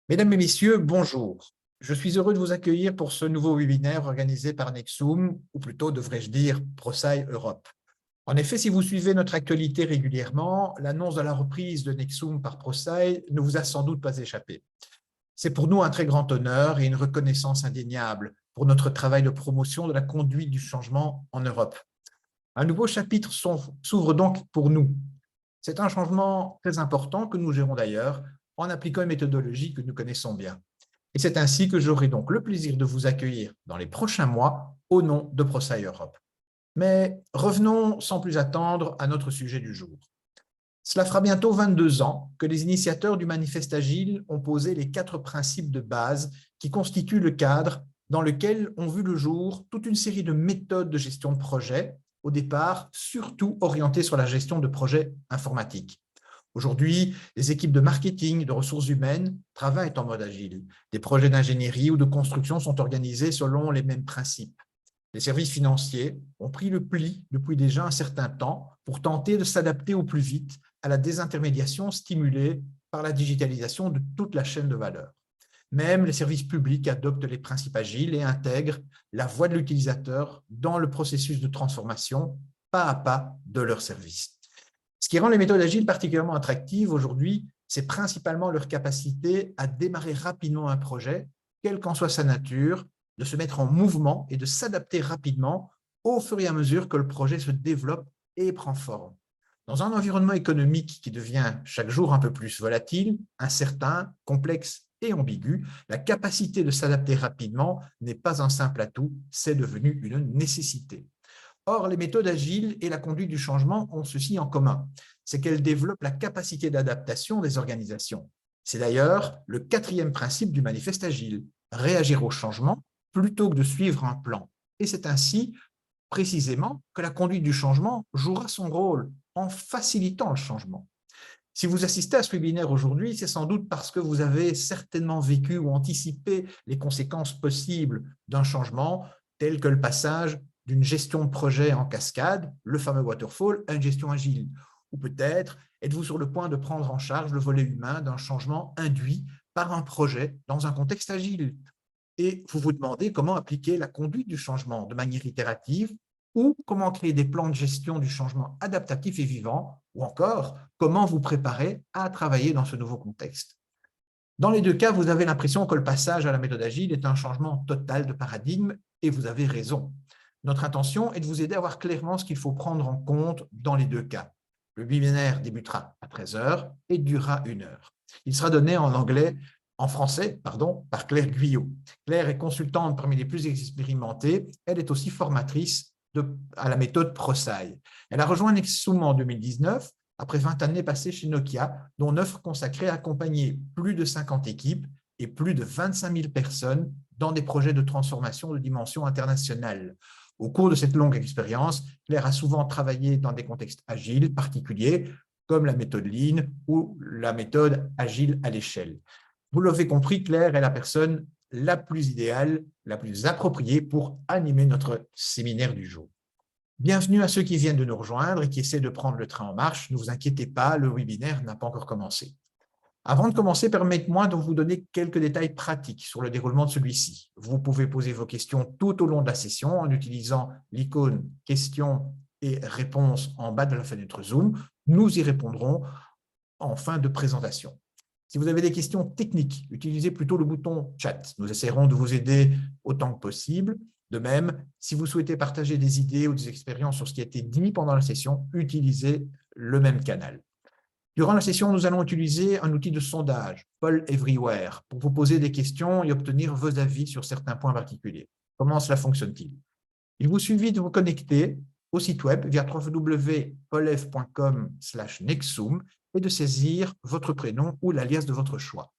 Mesdames et messieurs, bonjour. Je suis heureux de vous accueillir pour ce nouveau webinaire organisé par Nexum, ou plutôt devrais-je dire ProSci Europe. En effet, si vous suivez notre actualité régulièrement, l'annonce de la reprise de Nexum par ProSci ne vous a sans doute pas échappé. C'est pour nous un très grand honneur et une reconnaissance indéniable pour notre travail de promotion de la conduite du changement en Europe. Un nouveau chapitre s'ouvre donc pour nous. C'est un changement très important que nous gérons d'ailleurs en appliquant une méthodologie que nous connaissons bien. Et c'est ainsi que j'aurai donc le plaisir de vous accueillir dans les prochains mois au nom de ProSci Europe. Mais revenons sans plus attendre à notre sujet du jour. Cela fera bientôt 22 ans que les initiateurs du Manifeste Agile ont posé les 4 principes de base qui constituent le cadre dans lequel ont vu le jour toute une série de méthodes de gestion de projet, au départ surtout orientées sur la gestion de projets informatiques. Aujourd'hui, les équipes de marketing, de ressources humaines travaillent en mode agile. Des projets d'ingénierie ou de construction sont organisés selon les mêmes principes. Les services financiers ont pris le pli depuis déjà un certain temps pour tenter de s'adapter au plus vite à la désintermédiation stimulée par la digitalisation de toute la chaîne de valeur. Même les services publics adoptent les principes agiles et intègrent la voix de l'utilisateur dans le processus de transformation pas à pas de leurs services. Ce qui rend les méthodes agiles particulièrement attractives aujourd'hui, c'est principalement leur capacité à démarrer rapidement un projet, quelle qu'en soit sa nature, de se mettre en mouvement et de s'adapter rapidement au fur et à mesure que le projet se développe et prend forme. Dans un environnement économique qui devient chaque jour un peu plus volatile, incertain, complexe et ambigu, la capacité de s'adapter rapidement n'est pas un simple atout, c'est devenu une nécessité. Or, les méthodes agiles et la conduite du changement ont ceci en commun, c'est qu'elles développent la capacité d'adaptation des organisations. C'est d'ailleurs le 4e principe du Manifeste Agile, réagir au changement plutôt que de suivre un plan. Et c'est ainsi, précisément, que la conduite du changement jouera son rôle en facilitant le changement. Si vous assistez à ce webinaire aujourd'hui, c'est sans doute parce que vous avez certainement vécu ou anticipé les conséquences possibles d'un changement tel que le passage d'une gestion de projet en cascade, le fameux waterfall, à une gestion agile. Ou peut-être êtes-vous sur le point de prendre en charge le volet humain d'un changement induit par un projet dans un contexte agile. Et vous vous demandez comment appliquer la conduite du changement de manière itérative ou comment créer des plans de gestion du changement adaptatif et vivant, ou encore comment vous préparer à travailler dans ce nouveau contexte. Dans les deux cas, vous avez l'impression que le passage à la méthode agile est un changement total de paradigme, et vous avez raison. Notre intention est de vous aider à voir clairement ce qu'il faut prendre en compte dans les deux cas. Le webinaire débutera à 13 heures et durera 1 heure. Il sera donné en français, par Claire Guyot. Claire est consultante parmi les plus expérimentées. Elle est aussi formatrice à la méthode ProSci. Elle a rejoint Nexum en 2019, après 20 années passées chez Nokia, dont 9 consacrées à accompagner plus de 50 équipes et plus de 25 000 personnes dans des projets de transformation de dimension internationale. Au cours de cette longue expérience, Claire a souvent travaillé dans des contextes agiles particuliers, comme la méthode Lean ou la méthode agile à l'échelle. Vous l'avez compris, Claire est la personne la plus idéale, la plus appropriée pour animer notre séminaire du jour. Bienvenue à ceux qui viennent de nous rejoindre et qui essaient de prendre le train en marche. Ne vous inquiétez pas, le webinaire n'a pas encore commencé. Avant de commencer, permettez-moi de vous donner quelques détails pratiques sur le déroulement de celui-ci. Vous pouvez poser vos questions tout au long de la session en utilisant l'icône questions et réponses en bas de la fenêtre Zoom. Nous y répondrons en fin de présentation. Si vous avez des questions techniques, utilisez plutôt le bouton chat. Nous essaierons de vous aider autant que possible. De même, si vous souhaitez partager des idées ou des expériences sur ce qui a été dit pendant la session, utilisez le même canal. Durant la session, nous allons utiliser un outil de sondage, Poll Everywhere, pour vous poser des questions et obtenir vos avis sur certains points particuliers. Comment cela fonctionne-t-il? Il vous suffit de vous connecter au site web via www.pollev.com/nexum et de saisir votre prénom ou l'alias de votre choix.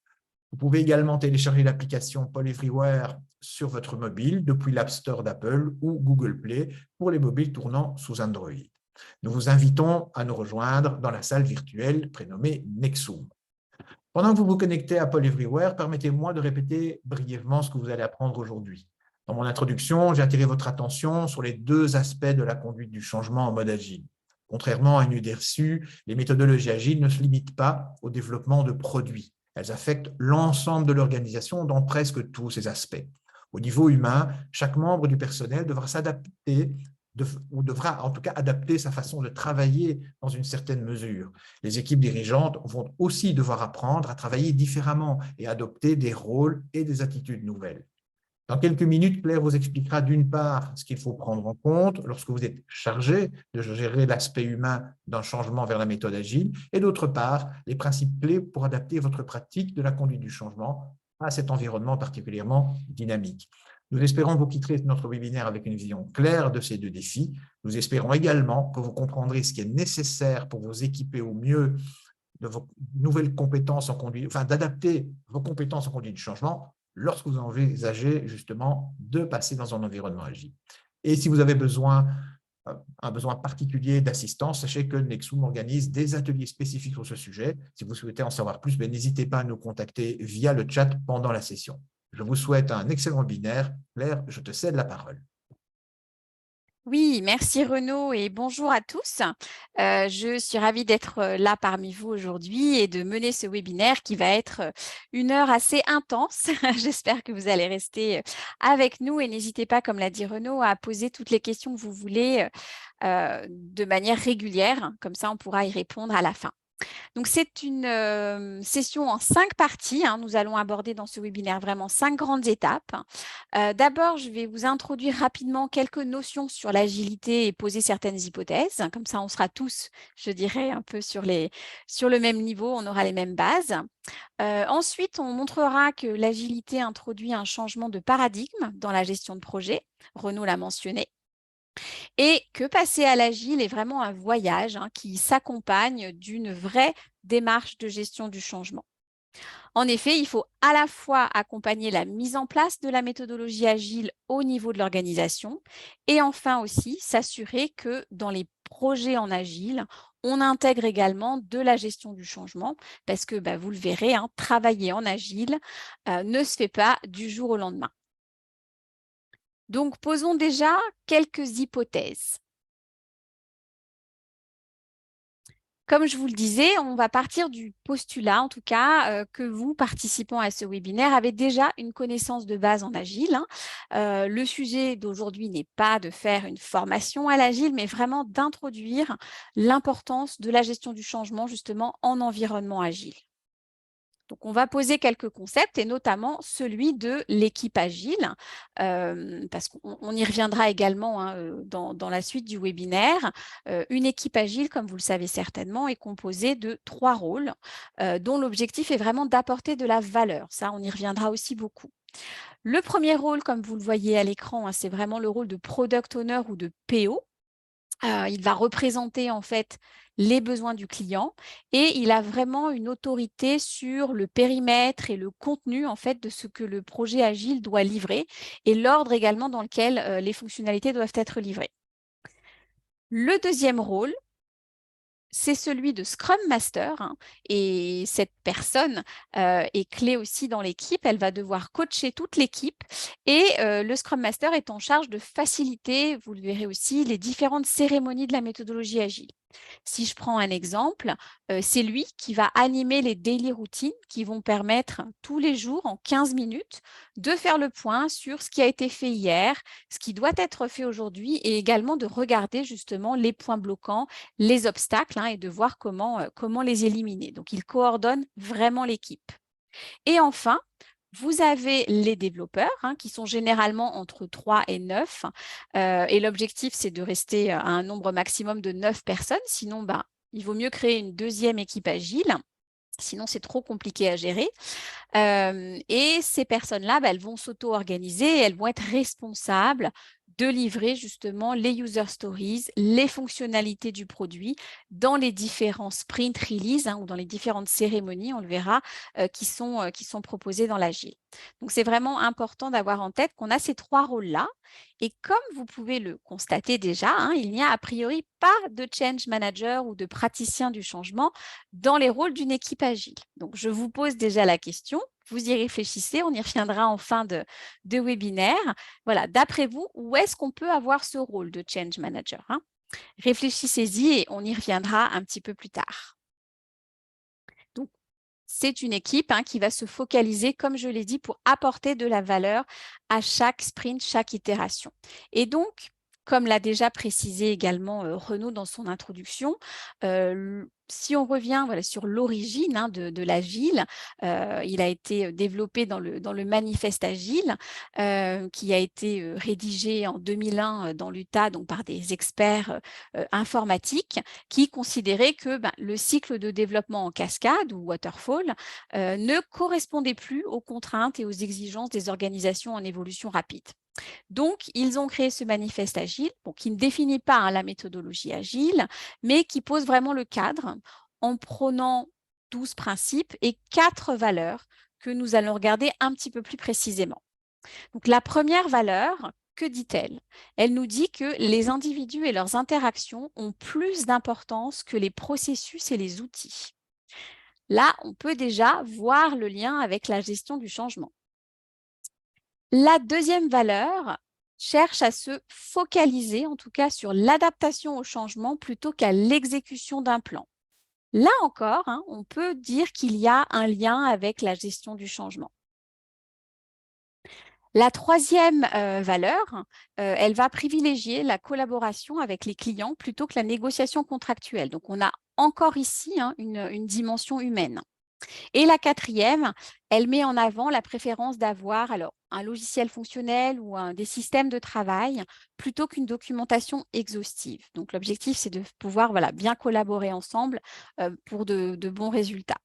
Vous pouvez également télécharger l'application Poll Everywhere sur votre mobile depuis l'App Store d'Apple ou Google Play pour les mobiles tournant sous Android. Nous vous invitons à nous rejoindre dans la salle virtuelle prénommée Nexum. Pendant que vous vous connectez à Poll Everywhere, permettez-moi de répéter brièvement ce que vous allez apprendre aujourd'hui. Dans mon introduction, j'ai attiré votre attention sur les 2 aspects de la conduite du changement en mode agile. Contrairement à une idée reçue, les méthodologies agiles ne se limitent pas au développement de produits. Elles affectent l'ensemble de l'organisation dans presque tous ses aspects. Au niveau humain, chaque membre du personnel devra s'adapter ou devra en tout cas adapter sa façon de travailler dans une certaine mesure. Les équipes dirigeantes vont aussi devoir apprendre à travailler différemment et adopter des rôles et des attitudes nouvelles. Dans quelques minutes, Claire vous expliquera d'une part ce qu'il faut prendre en compte lorsque vous êtes chargé de gérer l'aspect humain d'un changement vers la méthode agile, et d'autre part, les principes clés pour adapter votre pratique de la conduite du changement à cet environnement particulièrement dynamique. Nous espérons que vous quitterez notre webinaire avec une vision claire de ces deux défis. Nous espérons également que vous comprendrez ce qui est nécessaire pour vous équiper au mieux de vos nouvelles compétences en conduite, enfin d'adapter vos compétences en conduite du changement lorsque vous envisagez justement de passer dans un environnement agile. Et si vous avez un besoin particulier d'assistance, sachez que Nexum organise des ateliers spécifiques sur ce sujet. Si vous souhaitez en savoir plus, n'hésitez pas à nous contacter via le chat pendant la session. Je vous souhaite un excellent webinaire. Claire, je te cède la parole. Oui, merci Renaud et bonjour à tous. Je suis ravie d'être là parmi vous aujourd'hui et de mener ce webinaire qui va être une heure assez intense. J'espère que vous allez rester avec nous et n'hésitez pas, comme l'a dit Renaud, à poser toutes les questions que vous voulez de manière régulière. Comme ça, on pourra y répondre à la fin. Donc, c'est une session en 5 parties. Nous allons aborder dans ce webinaire vraiment 5 grandes étapes. D'abord, je vais vous introduire rapidement quelques notions sur l'agilité et poser certaines hypothèses. Comme ça, on sera tous, je dirais, un peu sur le même niveau, on aura les mêmes bases. Ensuite, on montrera que l'agilité introduit un changement de paradigme dans la gestion de projet. Renaud l'a mentionné. Et que passer à l'agile est vraiment un voyage qui s'accompagne d'une vraie démarche de gestion du changement. En effet, il faut à la fois accompagner la mise en place de la méthodologie agile au niveau de l'organisation et enfin aussi s'assurer que dans les projets en agile, on intègre également de la gestion du changement parce que vous le verrez, travailler en agile ne se fait pas du jour au lendemain. Donc, posons déjà quelques hypothèses. Comme je vous le disais, on va partir du postulat, en tout cas, que vous, participants à ce webinaire, avez déjà une connaissance de base en Agile. Le sujet d'aujourd'hui n'est pas de faire une formation à l'Agile, mais vraiment d'introduire l'importance de la gestion du changement, justement, en environnement Agile. Donc, on va poser quelques concepts et notamment celui de l'équipe agile, parce qu'on y reviendra également dans la suite du webinaire. Une équipe agile, comme vous le savez certainement, est composée de 3 rôles dont l'objectif est vraiment d'apporter de la valeur. Ça, on y reviendra aussi beaucoup. Le premier rôle, comme vous le voyez à l'écran, c'est vraiment le rôle de Product Owner ou de PO. Il va représenter en fait les besoins du client et il a vraiment une autorité sur le périmètre et le contenu en fait de ce que le projet agile doit livrer et l'ordre également dans lequel les fonctionnalités doivent être livrées. Le deuxième rôle, c'est celui de Scrum Master et cette personne est clé aussi dans l'équipe. Elle va devoir coacher toute l'équipe et le Scrum Master est en charge de faciliter, vous le verrez aussi, les différentes cérémonies de la méthodologie agile. Si je prends un exemple, c'est lui qui va animer les daily routines qui vont permettre tous les jours, en 15 minutes, de faire le point sur ce qui a été fait hier, ce qui doit être fait aujourd'hui et également de regarder justement les points bloquants, les obstacles et de voir comment les éliminer. Donc, il coordonne vraiment l'équipe. Et enfin, vous avez les développeurs qui sont généralement entre 3 et 9 et l'objectif, c'est de rester à un nombre maximum de 9 personnes. Sinon, il vaut mieux créer une deuxième équipe agile. Sinon, c'est trop compliqué à gérer. Et ces personnes-là, elles vont s'auto-organiser et elles vont être responsables de livrer justement les user stories, les fonctionnalités du produit dans les différents sprint release ou dans les différentes cérémonies, on le verra, qui sont proposées dans l'Agile. Donc, c'est vraiment important d'avoir en tête qu'on a ces 3 rôles-là. Et comme vous pouvez le constater déjà, il n'y a a priori pas de change manager ou de praticien du changement dans les rôles d'une équipe agile. Donc, je vous pose déjà la question, vous y réfléchissez, on y reviendra en fin de webinaire. Voilà, d'après vous, où est-ce qu'on peut avoir ce rôle de change manager Réfléchissez-y et on y reviendra un petit peu plus tard. Donc, c'est une équipe qui va se focaliser, comme je l'ai dit, pour apporter de la valeur à chaque sprint, chaque itération. Et donc, comme l'a déjà précisé également Renaud dans son introduction, si on revient sur l'origine de l'agile, il a été développé dans le manifeste agile qui a été rédigé en 2001 dans l'Utah donc par des experts informatiques qui considéraient que le cycle de développement en cascade ou waterfall ne correspondait plus aux contraintes et aux exigences des organisations en évolution rapide. Donc, ils ont créé ce manifeste agile, qui ne définit pas la méthodologie agile, mais qui pose vraiment le cadre en prônant 12 principes et 4 valeurs que nous allons regarder un petit peu plus précisément. Donc, la première valeur, que dit-elle? Elle nous dit que les individus et leurs interactions ont plus d'importance que les processus et les outils. Là, on peut déjà voir le lien avec la gestion du changement. La deuxième valeur cherche à se focaliser, en tout cas, sur l'adaptation au changement plutôt qu'à l'exécution d'un plan. Là encore, on peut dire qu'il y a un lien avec la gestion du changement. La troisième valeur, elle va privilégier la collaboration avec les clients plutôt que la négociation contractuelle. Donc, on a encore ici une dimension humaine. Et la quatrième, elle met en avant la préférence d'avoir un logiciel fonctionnel ou des systèmes de travail plutôt qu'une documentation exhaustive. Donc, l'objectif, c'est de pouvoir bien collaborer ensemble pour de bons résultats.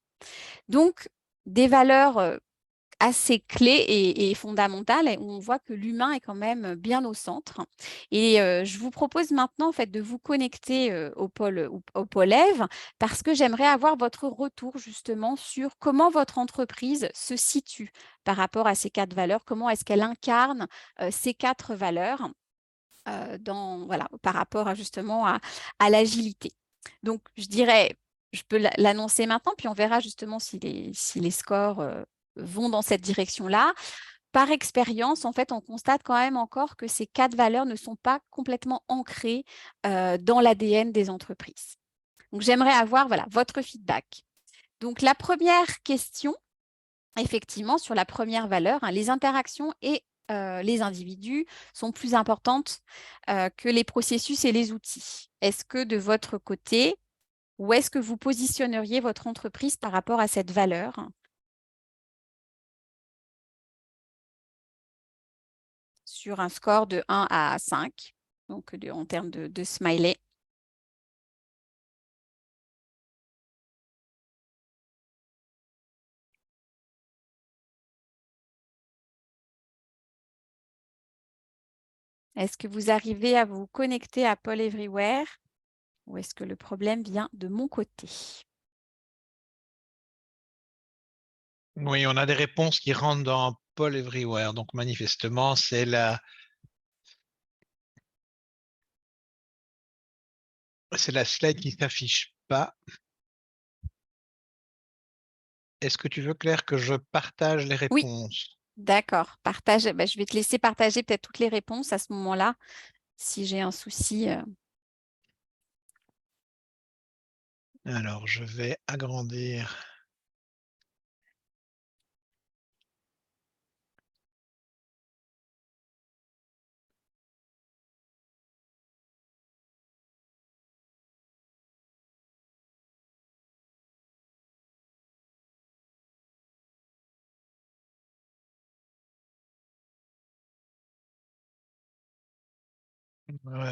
Donc, des valeurs assez clé et fondamentale, et où on voit que l'humain est quand même bien au centre. Et je vous propose maintenant en fait de vous connecter au pôle Ève parce que j'aimerais avoir votre retour justement sur comment votre entreprise se situe par rapport à ces 4 valeurs, comment est-ce qu'elle incarne ces 4 valeurs par rapport justement à l'agilité. Donc, je dirais, je peux l'annoncer maintenant, puis on verra justement si les scores vont dans cette direction-là. Par expérience, en fait, on constate quand même encore que ces 4 valeurs ne sont pas complètement ancrées dans l'ADN des entreprises. Donc, j'aimerais avoir votre feedback. Donc, la première question, effectivement, sur la première valeur, les interactions et les individus sont plus importantes que les processus et les outils. Est-ce que de votre côté, où est-ce que vous positionneriez votre entreprise par rapport à cette valeur sur un score de 1 à 5, donc en termes de smiley? Est-ce que vous arrivez à vous connecter à Paul Everywhere ou est-ce que le problème vient de mon côté? Oui, on a des réponses qui rentrent dans Paul Everywhere. Donc, manifestement, c'est la slide qui ne s'affiche pas. Est-ce que tu veux, Claire, que je partage les Oui, réponses? d'accord. Partage. Je vais te laisser partager peut-être toutes les réponses à ce moment-là. Si j'ai un souci. Alors, je vais agrandir.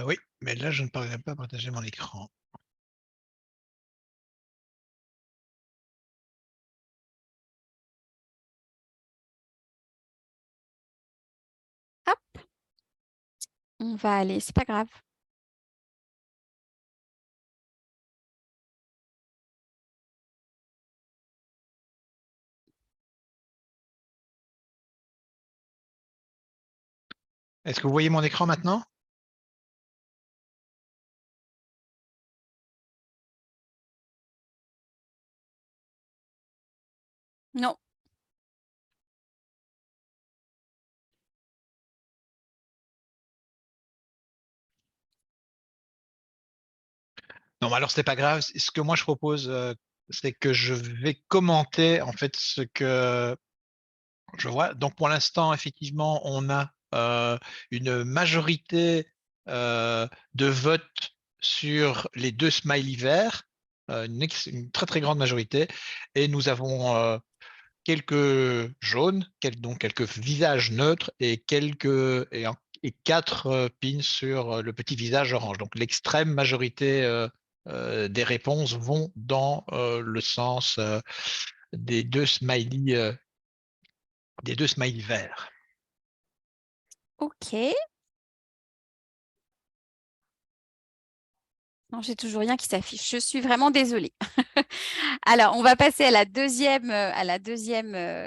Oui, mais là, je ne parviens pas à partager mon écran. Hop, on va aller, c'est pas grave. Est-ce que vous voyez mon écran maintenant? Non. Non, alors c'est pas grave. Ce que moi je propose, c'est que je vais commenter en fait ce que je vois. Donc pour l'instant, effectivement, on a une majorité de votes sur les 2 smileys verts, une très très grande majorité, et nous avons quelques jaunes, donc quelques visages neutres et et 4 pins sur le petit visage orange. Donc l'extrême majorité des réponses vont dans le sens des deux smileys verts. OK. Non, j'ai toujours rien qui s'affiche. Je suis vraiment désolée. Alors, on va passer à la deuxième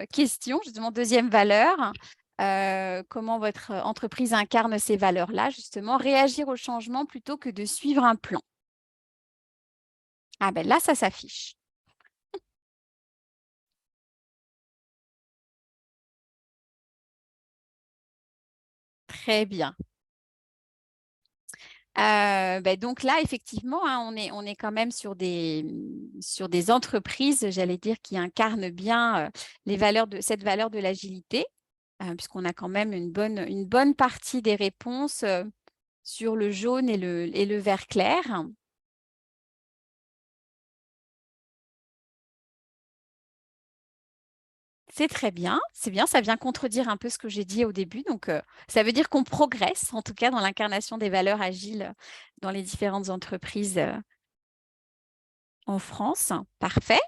question, justement, deuxième valeur. Comment votre entreprise incarne ces valeurs-là, justement, réagir au changement plutôt que de suivre un plan. Ah ben là, ça s'affiche. Très bien. Donc là, effectivement, hein, on est quand même sur des entreprises, j'allais dire, qui incarnent bien cette valeur de l'agilité, puisqu'on a quand même une bonne partie des réponses sur le jaune et le vert clair. C'est très bien, c'est bien, ça vient contredire un peu ce que j'ai dit au début. Donc, ça veut dire qu'on progresse, en tout cas, dans l'incarnation des valeurs agiles dans les différentes entreprises en France. Parfait.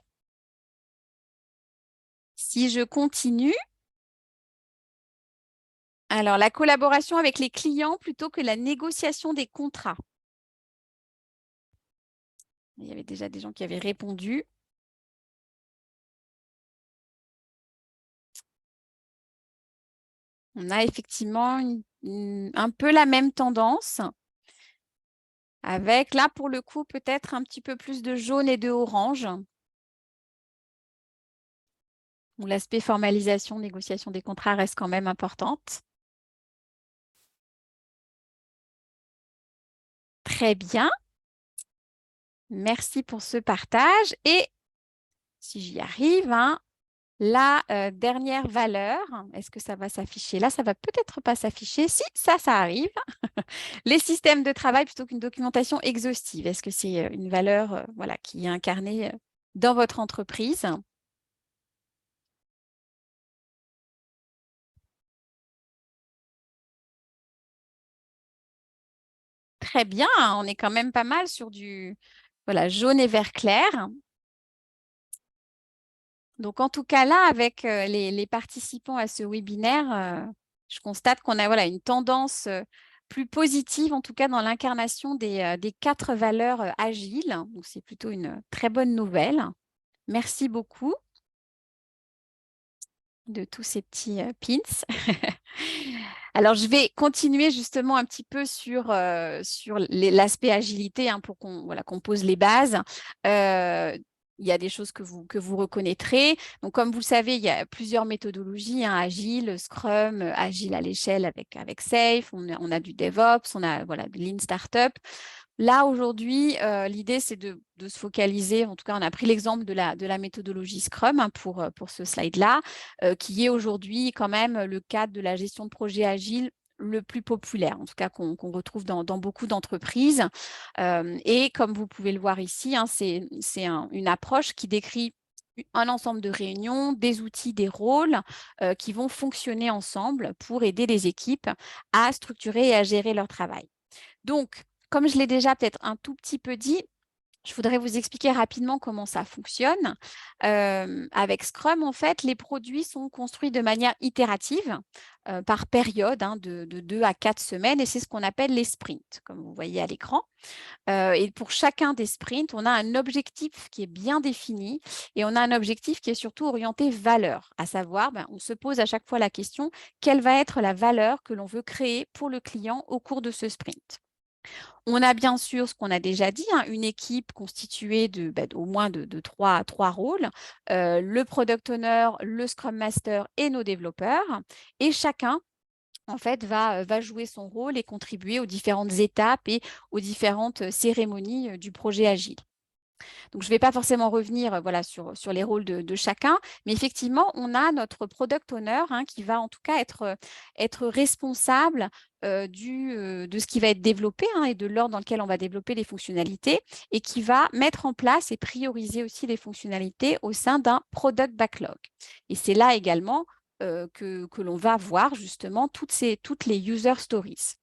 Si je continue, alors la collaboration avec les clients plutôt que la négociation des contrats. Il y avait déjà des gens qui avaient répondu. On a effectivement un peu la même tendance, avec là, pour le coup, peut-être un petit peu plus de jaune et de orange, où l'aspect formalisation, négociation des contrats reste quand même importante. Très bien. Merci pour ce partage. Et si j'y arrive, hein, la dernière valeur, est-ce que ça va s'afficher? Là, ça va peut-être pas s'afficher. Si, ça arrive. Les systèmes de travail plutôt qu'une documentation exhaustive. Est-ce que c'est une valeur voilà, qui est incarnée dans votre entreprise? Très bien, on est quand même pas mal sur du voilà, jaune et vert clair. Donc, en tout cas, là, avec les participants à ce webinaire, je constate qu'on a voilà, une tendance plus positive, en tout cas dans l'incarnation des 4 valeurs agiles. Donc, c'est plutôt une très bonne nouvelle. Merci beaucoup de tous ces petits pins. Alors, je vais continuer justement un petit peu sur l'aspect agilité pour qu'on pose les bases. Il y a des choses que vous reconnaîtrez. Donc, comme vous le savez, il y a plusieurs méthodologies, Agile, Scrum, Agile à l'échelle avec Safe. On a du DevOps, on a du Lean Startup. Là, aujourd'hui, l'idée, c'est de se focaliser, en tout cas, on a pris l'exemple de la méthodologie Scrum pour ce slide-là, qui est aujourd'hui quand même le cadre de la gestion de projet agile le plus populaire, en tout cas qu'on retrouve dans beaucoup d'entreprises. Et comme vous pouvez le voir ici, c'est une approche qui décrit un ensemble de réunions, des outils, des rôles qui vont fonctionner ensemble pour aider les équipes à structurer et à gérer leur travail. Donc, comme je l'ai déjà peut-être un tout petit peu dit, je voudrais vous expliquer rapidement comment ça fonctionne. Avec Scrum, en fait, les produits sont construits de manière itérative par période de 2 à 4 semaines et c'est ce qu'on appelle les sprints, comme vous voyez à l'écran. Et pour chacun des sprints, on a un objectif qui est bien défini et on a un objectif qui est surtout orienté valeur, à savoir, on se pose à chaque fois la question, quelle va être la valeur que l'on veut créer pour le client au cours de ce sprint? On a bien sûr ce qu'on a déjà dit, une équipe constituée au moins de trois rôles, le product owner, le scrum master et nos développeurs. Et chacun, en fait, va jouer son rôle et contribuer aux différentes étapes et aux différentes cérémonies du projet agile. Donc, je ne vais pas forcément revenir voilà, sur les rôles de chacun, mais effectivement, on a notre product owner qui va en tout cas être responsable de ce qui va être développé et de l'ordre dans lequel on va développer les fonctionnalités et qui va mettre en place et prioriser aussi les fonctionnalités au sein d'un product backlog. Et c'est là également que l'on va voir justement toutes les user stories.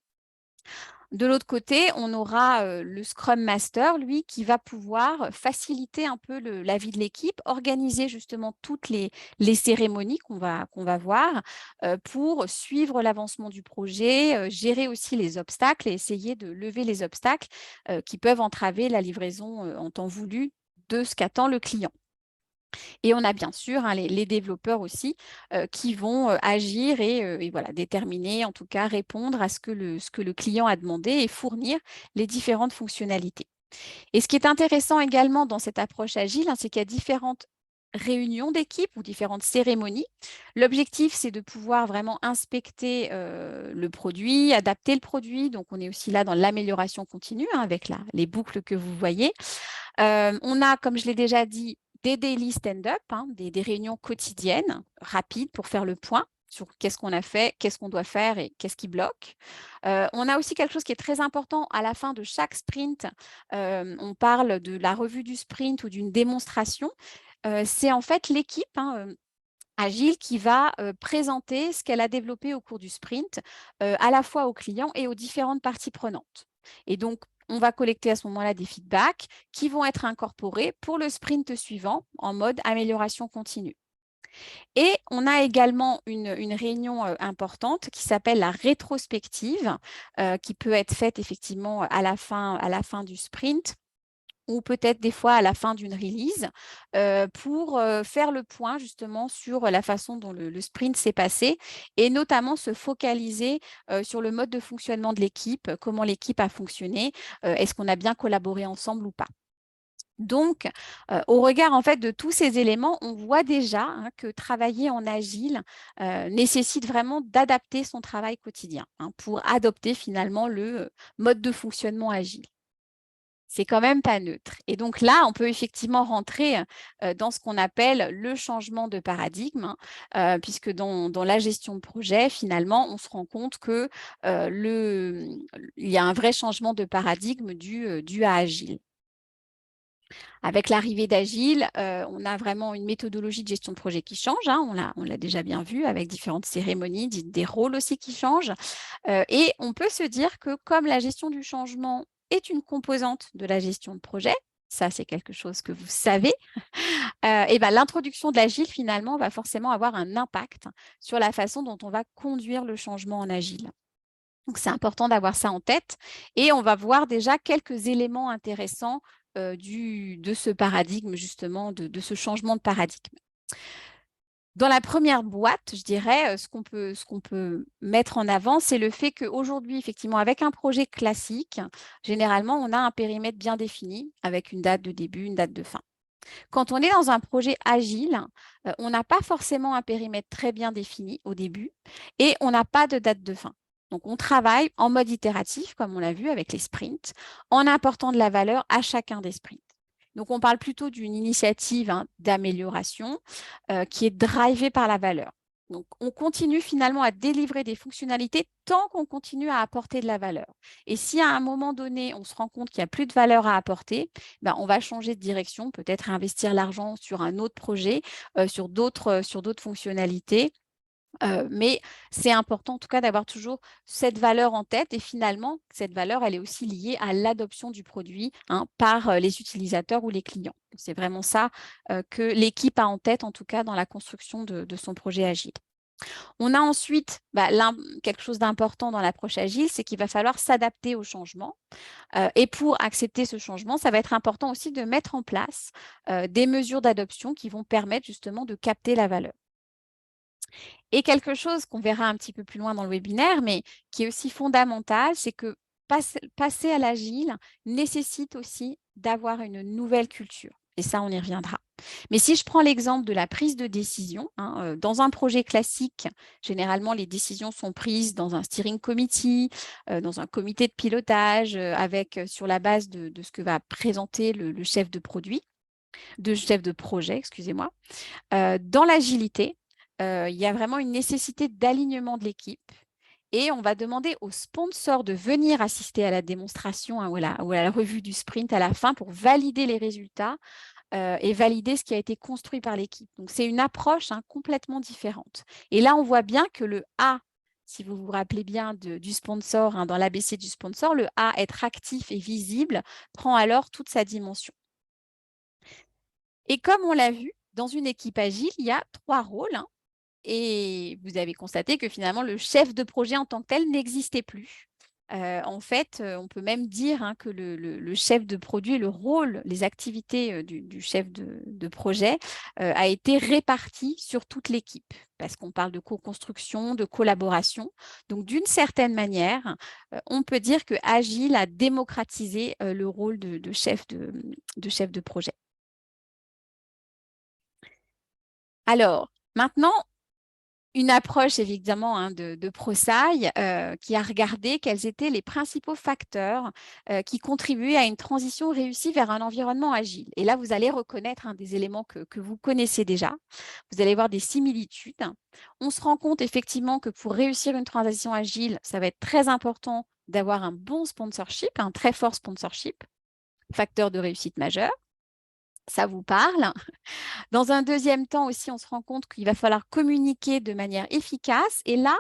De l'autre côté, on aura le Scrum Master, lui, qui va pouvoir faciliter un peu la vie de l'équipe, organiser justement toutes les cérémonies qu'on va voir pour suivre l'avancement du projet, gérer aussi les obstacles et essayer de lever les obstacles qui peuvent entraver la livraison en temps voulu de ce qu'attend le client. Et on a bien sûr les développeurs aussi qui vont agir et voilà, déterminer, en tout cas répondre à ce que le client a demandé et fournir les différentes fonctionnalités. Et ce qui est intéressant également dans cette approche agile, c'est qu'il y a différentes réunions d'équipe ou différentes cérémonies. L'objectif, c'est de pouvoir vraiment inspecter le produit, adapter le produit. Donc, on est aussi là dans l'amélioration continue avec les boucles que vous voyez. On a, comme je l'ai déjà dit, des daily stand-up, des réunions quotidiennes, rapides pour faire le point sur qu'est-ce qu'on a fait, qu'est-ce qu'on doit faire et qu'est-ce qui bloque. On a aussi quelque chose qui est très important à la fin de chaque sprint. On parle de la revue du sprint ou d'une démonstration. C'est en fait l'équipe Agile qui va présenter ce qu'elle a développé au cours du sprint, à la fois aux clients et aux différentes parties prenantes. Et donc, on va collecter à ce moment-là des feedbacks qui vont être incorporés pour le sprint suivant en mode amélioration continue. Et on a également une réunion importante qui s'appelle la rétrospective, qui peut être faite effectivement à la fin du sprint ou peut-être des fois à la fin d'une release, pour faire le point justement sur la façon dont le sprint s'est passé et notamment se focaliser sur le mode de fonctionnement de l'équipe, comment l'équipe a fonctionné, est-ce qu'on a bien collaboré ensemble ou pas. Donc, au regard en fait de tous ces éléments, on voit déjà que travailler en agile nécessite vraiment d'adapter son travail quotidien pour adopter finalement le mode de fonctionnement agile. C'est quand même pas neutre. Et donc là, on peut effectivement rentrer dans ce qu'on appelle le changement de paradigme, puisque dans la gestion de projet, finalement, on se rend compte que il y a un vrai changement de paradigme dû à Agile. Avec l'arrivée d'Agile, on a vraiment une méthodologie de gestion de projet qui change. On l'a déjà bien vu avec différentes cérémonies, des rôles aussi qui changent. Et on peut se dire que comme la gestion du changement est une composante de la gestion de projet, ça c'est quelque chose que vous savez, et l'introduction de l'agile finalement va forcément avoir un impact sur la façon dont on va conduire le changement en agile. Donc c'est important d'avoir ça en tête et on va voir déjà quelques éléments intéressants de ce paradigme justement, de ce changement de paradigme. Dans la première boîte, je dirais, ce qu'on peut mettre en avant, c'est le fait qu'aujourd'hui, effectivement, avec un projet classique, généralement, on a un périmètre bien défini avec une date de début, une date de fin. Quand on est dans un projet agile, on n'a pas forcément un périmètre très bien défini au début et on n'a pas de date de fin. Donc, on travaille en mode itératif, comme on l'a vu avec les sprints, en apportant de la valeur à chacun des sprints. Donc, on parle plutôt d'une initiative d'amélioration qui est drivée par la valeur. Donc, on continue finalement à délivrer des fonctionnalités tant qu'on continue à apporter de la valeur. Et si à un moment donné, on se rend compte qu'il n'y a plus de valeur à apporter, on va changer de direction, peut-être investir l'argent sur un autre projet, sur d'autres fonctionnalités. Mais c'est important en tout cas d'avoir toujours cette valeur en tête et finalement, cette valeur, elle est aussi liée à l'adoption du produit par les utilisateurs ou les clients. C'est vraiment ça que l'équipe a en tête, en tout cas dans la construction de son projet agile. On a ensuite quelque chose d'important dans l'approche agile, c'est qu'il va falloir s'adapter au changement. Et pour accepter ce changement, ça va être important aussi de mettre en place des mesures d'adoption qui vont permettre justement de capter la valeur. Et quelque chose qu'on verra un petit peu plus loin dans le webinaire, mais qui est aussi fondamental, c'est que passer à l'agile nécessite aussi d'avoir une nouvelle culture. Et ça, on y reviendra. Mais si je prends l'exemple de la prise de décision, dans un projet classique, généralement, les décisions sont prises dans un steering committee, dans un comité de pilotage, sur la base de ce que va présenter le chef de chef de projet, excusez-moi. Dans l'agilité, il y a vraiment une nécessité d'alignement de l'équipe. Et on va demander aux sponsors de venir assister à la démonstration ou à la revue du sprint à la fin pour valider les résultats et valider ce qui a été construit par l'équipe. Donc, c'est une approche complètement différente. Et là, on voit bien que le A, si vous vous rappelez bien du sponsor, dans l'ABC du sponsor, le A, être actif et visible, prend alors toute sa dimension. Et comme on l'a vu, dans une équipe agile, il y a 3 rôles. Et vous avez constaté que finalement, le chef de projet en tant que tel n'existait plus. En fait, on peut même dire que le chef de produit, le rôle, les activités du chef de projet a été réparti sur toute l'équipe parce qu'on parle de co-construction, de collaboration. Donc, d'une certaine manière, on peut dire que Agile a démocratisé le rôle de chef de projet. Alors, maintenant, une approche évidemment de ProSci qui a regardé quels étaient les principaux facteurs qui contribuaient à une transition réussie vers un environnement agile. Et là, vous allez reconnaître des éléments que vous connaissez déjà. Vous allez voir des similitudes. On se rend compte effectivement que pour réussir une transition agile, ça va être très important d'avoir un bon sponsorship, un très fort sponsorship, facteur de réussite majeur. Ça vous parle? Dans un deuxième temps aussi, on se rend compte qu'il va falloir communiquer de manière efficace. Et là,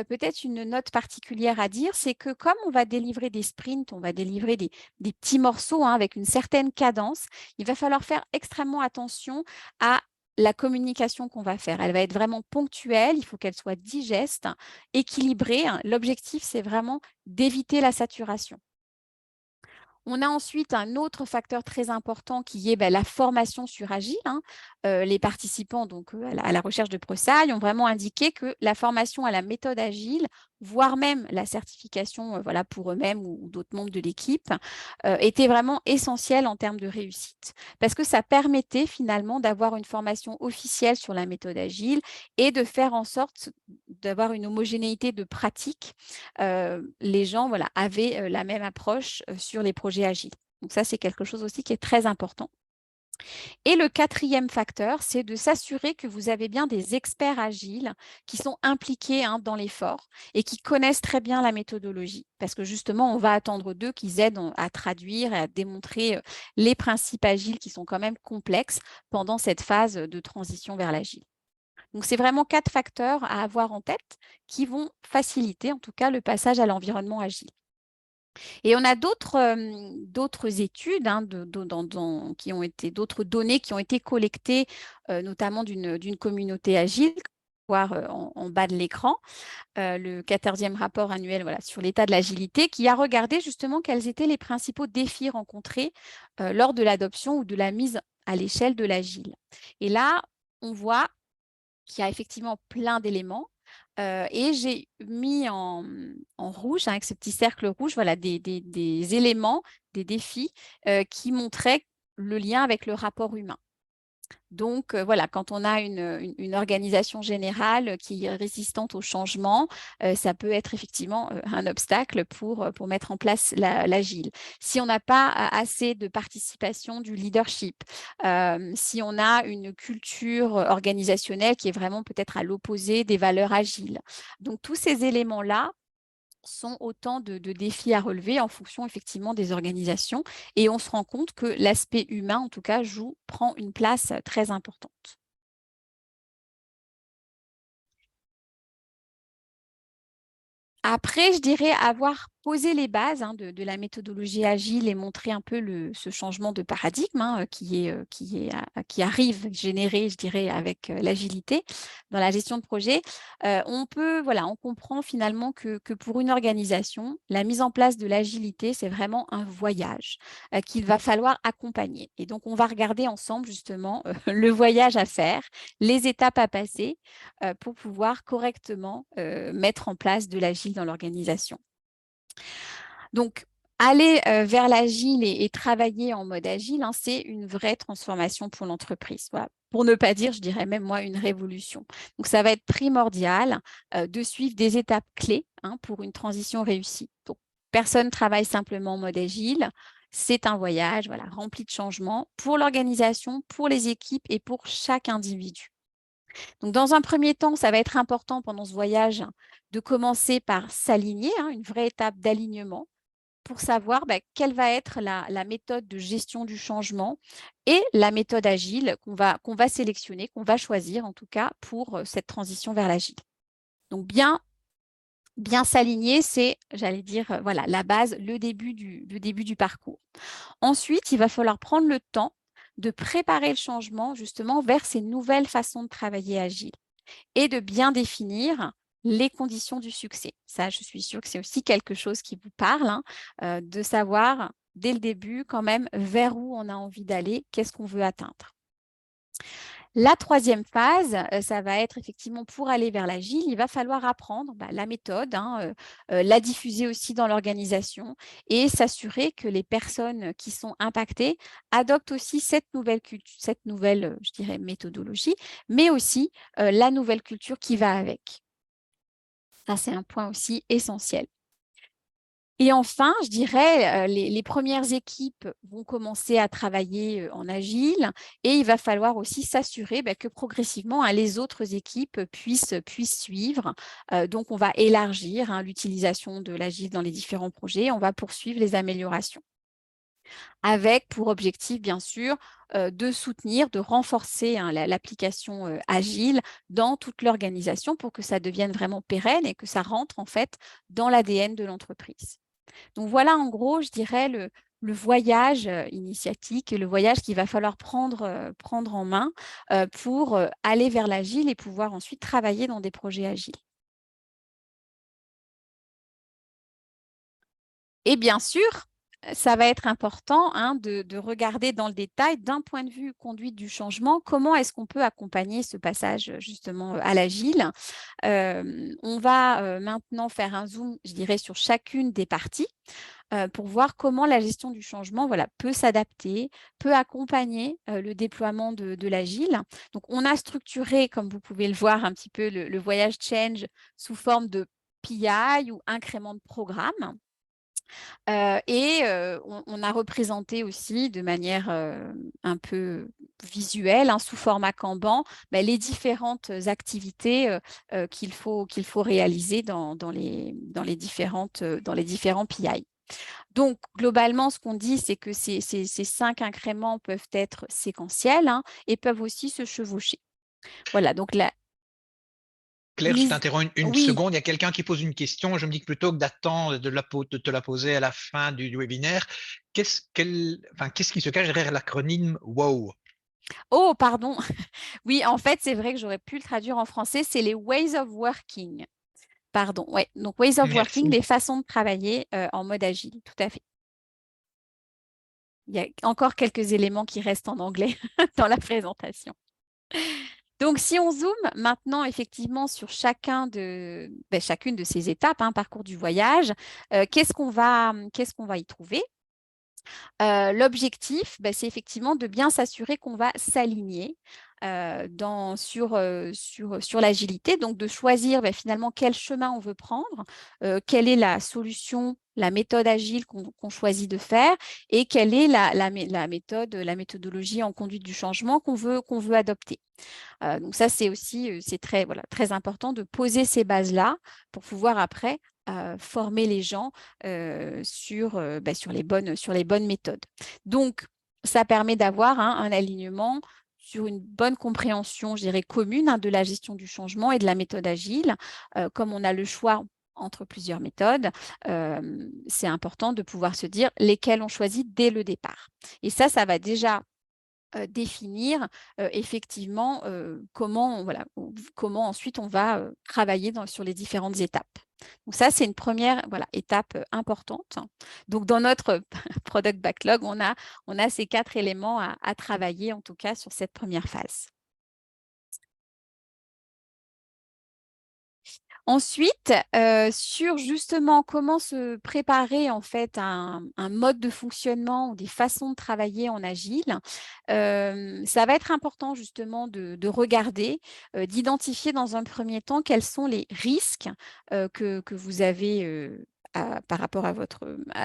peut-être une note particulière à dire, c'est que comme on va délivrer des sprints, on va délivrer des petits morceaux avec une certaine cadence, il va falloir faire extrêmement attention à la communication qu'on va faire. Elle va être vraiment ponctuelle, il faut qu'elle soit digeste, équilibrée. L'objectif, c'est vraiment d'éviter la saturation. On a ensuite un autre facteur très important qui est la formation sur Agile. Les participants donc, à la recherche de ProSci ont vraiment indiqué que la formation à la méthode Agile, voire même la certification pour eux-mêmes ou d'autres membres de l'équipe, était vraiment essentielle en termes de réussite. Parce que ça permettait finalement d'avoir une formation officielle sur la méthode Agile et de faire en sorte d'avoir une homogénéité de pratique. Les gens avaient la même approche sur les projets agiles. Donc ça, c'est quelque chose aussi qui est très important. Et le quatrième facteur, c'est de s'assurer que vous avez bien des experts agiles qui sont impliqués dans l'effort et qui connaissent très bien la méthodologie. Parce que justement, on va attendre d'eux qu'ils aident à traduire et à démontrer les principes agiles qui sont quand même complexes pendant cette phase de transition vers l'agile. Donc, c'est vraiment 4 facteurs à avoir en tête qui vont faciliter en tout cas le passage à l'environnement agile. Et on a d'autres études qui ont été, d'autres données qui ont été collectées, notamment d'une communauté agile, voir en bas de l'écran, le 14e rapport annuel sur l'état de l'agilité, qui a regardé justement quels étaient les principaux défis rencontrés lors de l'adoption ou de la mise à l'échelle de l'agile. Et là, on voit qu'il y a effectivement plein d'éléments. Et j'ai mis en rouge, avec ce petit cercle rouge, des éléments, des défis qui montraient le lien avec le rapport humain. Donc, quand on a une organisation générale qui est résistante au changement, ça peut être effectivement un obstacle pour mettre en place l'agile. Si on n'a pas assez de participation du leadership, si on a une culture organisationnelle qui est vraiment peut-être à l'opposé des valeurs agiles. Donc, tous ces éléments-là sont autant de défis à relever en fonction effectivement des organisations. Et on se rend compte que l'aspect humain, en tout cas, prend une place très importante. Après, je dirais avoir posé les bases de la méthodologie agile et montrer un peu ce changement de paradigme qui arrive généré, je dirais, avec l'agilité dans la gestion de projet. On comprend finalement que pour une organisation, la mise en place de l'agilité, c'est vraiment un voyage qu'il va falloir accompagner. Et donc, on va regarder ensemble justement le voyage à faire, les étapes à passer pour pouvoir correctement mettre en place de l'agile dans l'organisation. Donc, aller vers l'agile et travailler en mode agile, hein, c'est une vraie transformation pour l'entreprise. Voilà. Pour ne pas dire, je dirais même moi, une révolution. Donc, ça va être primordial de suivre des étapes clés, hein, pour une transition réussie. Donc, personne ne travaille simplement en mode agile. C'est un voyage, voilà, rempli de changements pour l'organisation, pour les équipes et pour chaque individu. Donc, dans un premier temps, ça va être important pendant ce voyage de commencer par s'aligner, hein, une vraie étape d'alignement pour savoir quelle va être la méthode de gestion du changement et la méthode agile qu'on va sélectionner, qu'on va choisir en tout cas pour cette transition vers l'agile. Donc, bien s'aligner, c'est, j'allais dire, voilà, la base, le début du parcours. Ensuite, il va falloir prendre le temps de préparer le changement justement vers ces nouvelles façons de travailler agile et de bien définir les conditions du succès. Ça, je suis sûre que c'est aussi quelque chose qui vous parle, hein, de savoir dès le début quand même vers où on a envie d'aller, qu'est-ce qu'on veut atteindre. La troisième phase, ça va être effectivement pour aller vers l'agile, il va falloir apprendre la méthode, hein, la diffuser aussi dans l'organisation et s'assurer que les personnes qui sont impactées adoptent aussi cette nouvelle, je dirais, méthodologie, mais aussi la nouvelle culture qui va avec. Ça, c'est un point aussi essentiel. Et enfin, je dirais, les premières équipes vont commencer à travailler en agile et il va falloir aussi s'assurer que progressivement, hein, les autres équipes puissent suivre. Donc, on va élargir, hein, l'utilisation de l'agile dans les différents projets. On va poursuivre les améliorations avec pour objectif, bien sûr, de soutenir, de renforcer, hein, l'application agile dans toute l'organisation pour que ça devienne vraiment pérenne et que ça rentre en fait dans l'ADN de l'entreprise. Donc voilà, en gros, je dirais le voyage initiatique, le voyage qu'il va falloir prendre en main pour aller vers l'agile et pouvoir ensuite travailler dans des projets agiles. Et bien sûr, ça va être important, hein, de regarder dans le détail, d'un point de vue conduite du changement, comment est-ce qu'on peut accompagner ce passage justement à l'agile. On va maintenant faire un zoom, je dirais, sur chacune des parties pour voir comment la gestion du changement, voilà, peut s'adapter, peut accompagner le déploiement de l'agile. Donc, on a structuré, comme vous pouvez le voir, un petit peu le voyage change sous forme de PI ou incrément de programme. On a représenté aussi de manière un peu visuelle, hein, sous format Kanban, les différentes activités qu'il faut réaliser dans les différents PI. Donc, globalement, ce qu'on dit, c'est que ces 5 incréments peuvent être séquentiels, hein, et peuvent aussi se chevaucher. Voilà, donc là, Claire, je t'interromps une oui. seconde. Il y a quelqu'un qui pose une question. Je me dis que plutôt que d'attendre de te la poser à la fin du webinaire, qu'est-ce qui se cache derrière l'acronyme WOW? Oh, pardon. Oui, en fait, c'est vrai que j'aurais pu le traduire en français. C'est les Ways of Working. Pardon, ouais. Donc, Ways of Working, Merci. les façons de travailler en mode agile, tout à fait. Il y a encore quelques éléments qui restent en anglais dans la présentation. Donc, si on zoome maintenant effectivement sur chacune de ces étapes, hein, parcours du voyage, qu'est-ce qu'on va y trouver? L'objectif, c'est effectivement de bien s'assurer qu'on va s'aligner sur l'agilité, donc de choisir finalement quel chemin on veut prendre, quelle est la solution, la méthode agile qu'on choisit de faire et quelle est la méthode, la méthodologie en conduite du changement qu'on veut adopter. Donc ça, c'est aussi c'est très important de poser ces bases-là pour pouvoir après former les gens sur les bonnes méthodes. Donc, ça permet d'avoir, hein, un alignement sur une bonne compréhension, je dirais, commune, hein, de la gestion du changement et de la méthode agile. Comme on a le choix entre plusieurs méthodes, c'est important de pouvoir se dire lesquelles on choisit dès le départ. Et ça va déjà définir effectivement comment ensuite on va travailler sur les différentes étapes. Donc ça, c'est une première étape importante. Donc dans notre product backlog, on a ces 4 éléments à travailler en tout cas sur cette première phase. Ensuite, sur justement comment se préparer en fait à un mode de fonctionnement ou des façons de travailler en agile, ça va être important justement de regarder, d'identifier dans un premier temps quels sont les risques que vous avez par rapport à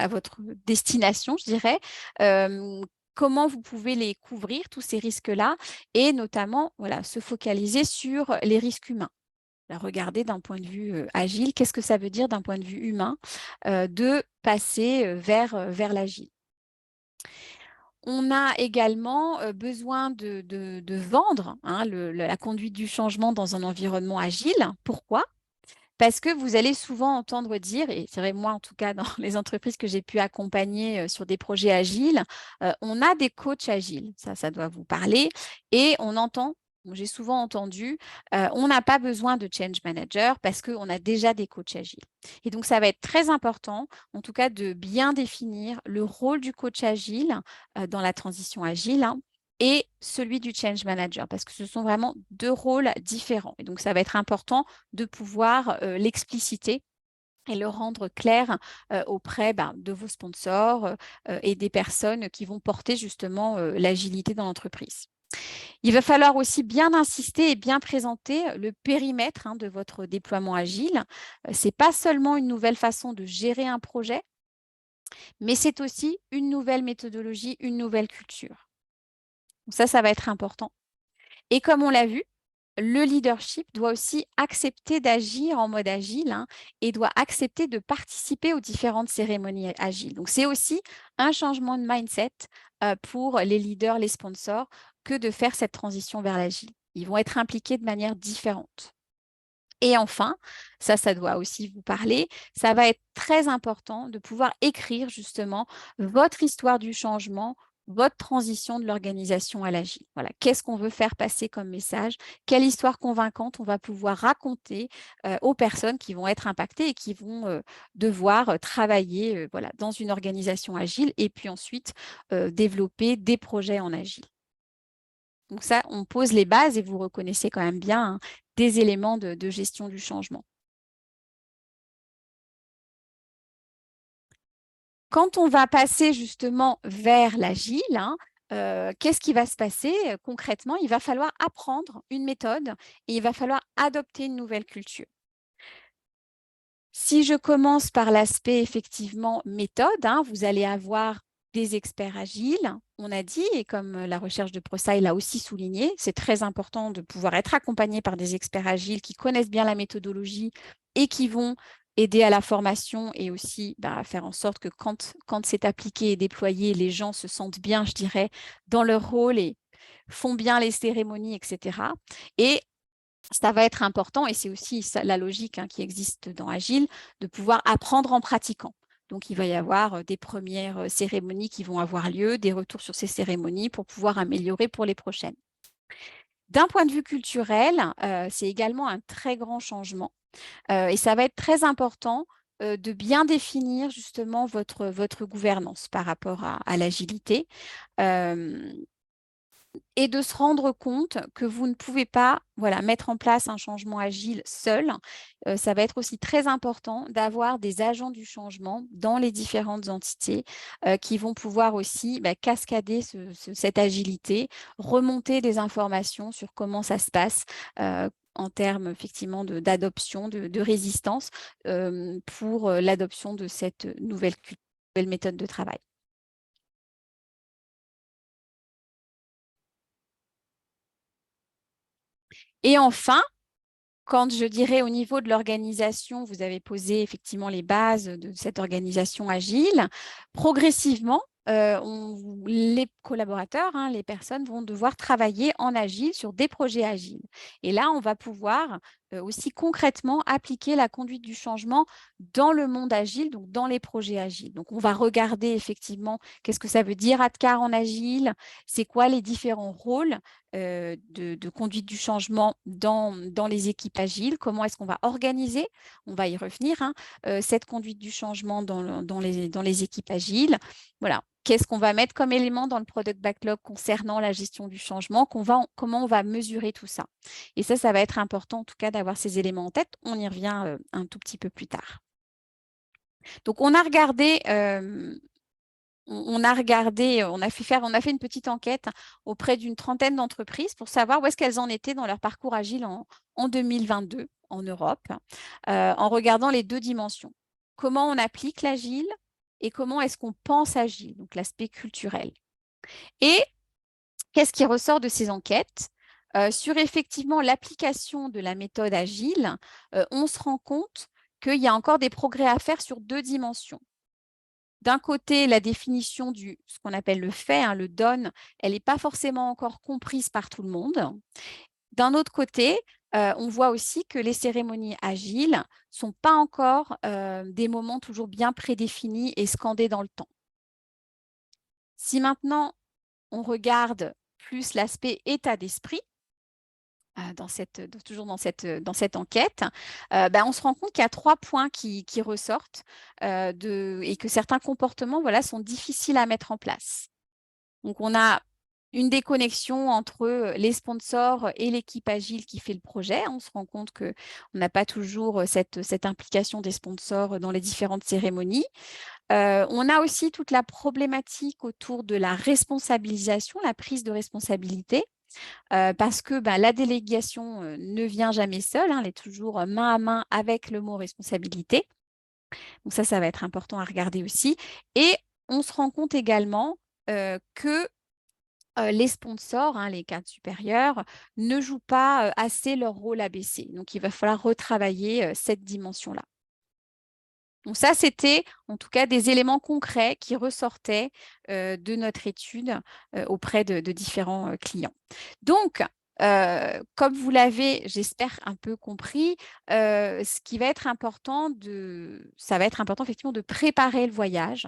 votre destination, je dirais. Comment vous pouvez les couvrir, tous ces risques-là, et notamment voilà, se focaliser sur les risques humains. Regarder d'un point de vue agile, qu'est-ce que ça veut dire d'un point de vue humain de passer vers l'agile. On a également besoin de vendre la conduite du changement dans un environnement agile. Pourquoi? Parce que vous allez souvent entendre dire, et c'est vrai moi en tout cas dans les entreprises que j'ai pu accompagner sur des projets agiles, on a des coachs agiles, ça doit vous parler, et on entend, j'ai souvent entendu, on n'a pas besoin de change manager parce qu'on a déjà des coachs agiles. Et donc ça va être très important en tout cas de bien définir le rôle du coach agile dans la transition agile, et celui du change manager, parce que ce sont vraiment deux rôles différents. Et donc, ça va être important de pouvoir l'expliciter et le rendre clair auprès de vos sponsors et des personnes qui vont porter justement l'agilité dans l'entreprise. Il va falloir aussi bien insister et bien présenter le périmètre de votre déploiement agile. Ce n'est pas seulement une nouvelle façon de gérer un projet, mais c'est aussi une nouvelle méthodologie, une nouvelle culture. Donc ça va être important. Et comme on l'a vu, le leadership doit aussi accepter d'agir en mode agile et doit accepter de participer aux différentes cérémonies agiles. Donc, c'est aussi un changement de mindset pour les leaders, les sponsors, que de faire cette transition vers l'agile. Ils vont être impliqués de manière différente. Et enfin, ça doit aussi vous parler, ça va être très important de pouvoir écrire justement votre histoire du changement, votre transition de l'organisation à l'agile. Voilà, qu'est-ce qu'on veut faire passer comme message? Quelle histoire convaincante on va pouvoir raconter aux personnes qui vont être impactées et qui vont devoir travailler voilà, dans une organisation agile et puis ensuite développer des projets en agile. Donc ça, on pose les bases et vous reconnaissez quand même bien des éléments de gestion du changement. Quand on va passer justement vers l'agile, qu'est-ce qui va se passer concrètement? Il va falloir apprendre une méthode et il va falloir adopter une nouvelle culture. Si je commence par l'aspect effectivement méthode, vous allez avoir des experts agiles, on a dit, et comme la recherche de ProSci l'a aussi souligné, c'est très important de pouvoir être accompagné par des experts agiles qui connaissent bien la méthodologie et qui vont aider à la formation et aussi faire en sorte que quand c'est appliqué et déployé, les gens se sentent bien, je dirais, dans leur rôle et font bien les cérémonies, etc. Et ça va être important, et c'est aussi la logique qui existe dans Agile, de pouvoir apprendre en pratiquant. Donc, il va y avoir des premières cérémonies qui vont avoir lieu, des retours sur ces cérémonies pour pouvoir améliorer pour les prochaines. D'un point de vue culturel, c'est également un très grand changement et ça va être très important de bien définir justement votre gouvernance par rapport à l'agilité. Et de se rendre compte que vous ne pouvez pas mettre en place un changement agile seul. Ça va être aussi très important d'avoir des agents du changement dans les différentes entités qui vont pouvoir aussi cascader cette agilité, remonter des informations sur comment ça se passe en termes effectivement d'adoption, de résistance pour l'adoption de cette nouvelle méthode de travail. Et enfin, quand je dirais au niveau de l'organisation, vous avez posé effectivement les bases de cette organisation agile, progressivement, les collaborateurs, les personnes vont devoir travailler en agile sur des projets agiles. Et là, on va pouvoir aussi concrètement appliquer la conduite du changement dans le monde agile, donc dans les projets agiles. Donc, on va regarder effectivement qu'est-ce que ça veut dire ADKAR en agile, c'est quoi les différents rôles de conduite du changement dans les équipes agiles, comment est-ce qu'on va organiser, on va y revenir, cette conduite du changement dans les équipes agiles. Voilà. qu'est-ce qu'on va mettre comme élément dans le product backlog concernant la gestion du changement, comment on va mesurer tout ça. Et ça va être important en tout cas d'avoir ces éléments en tête. On y revient un tout petit peu plus tard. Donc, on a regardé, on a fait une petite enquête auprès d'une trentaine d'entreprises pour savoir où est-ce qu'elles en étaient dans leur parcours agile en 2022 en Europe, en regardant les deux dimensions. Comment on applique l'agile et comment est-ce qu'on pense agile, donc l'aspect culturel. Et qu'est-ce qui ressort de ces enquêtes? Sur effectivement l'application de la méthode agile, on se rend compte qu'il y a encore des progrès à faire sur deux dimensions. D'un côté, la définition ce qu'on appelle le fait, hein, le done, elle n'est pas forcément encore comprise par tout le monde. D'un autre côté, on voit aussi que les cérémonies agiles ne sont pas encore des moments toujours bien prédéfinis et scandés dans le temps. Si maintenant, on regarde plus l'aspect état d'esprit, toujours dans cette enquête, on se rend compte qu'il y a 3 points qui ressortent et que certains comportements sont difficiles à mettre en place. Donc, on a une déconnexion entre les sponsors et l'équipe agile qui fait le projet. On se rend compte qu'on n'a pas toujours cette implication des sponsors dans les différentes cérémonies. On a aussi toute la problématique autour de la responsabilisation, la prise de responsabilité. Parce que la délégation ne vient jamais seule, hein, elle est toujours main à main avec le mot responsabilité. Donc ça va être important à regarder aussi. Et on se rend compte également que les sponsors, hein, les cadres supérieurs, ne jouent pas assez leur rôle ABC. Donc il va falloir retravailler cette dimension-là. Donc ça, c'était en tout cas des éléments concrets qui ressortaient de notre étude auprès de différents clients. Donc, comme vous l'avez, j'espère, un peu compris, ce qui va être important, ça va être important effectivement de préparer le voyage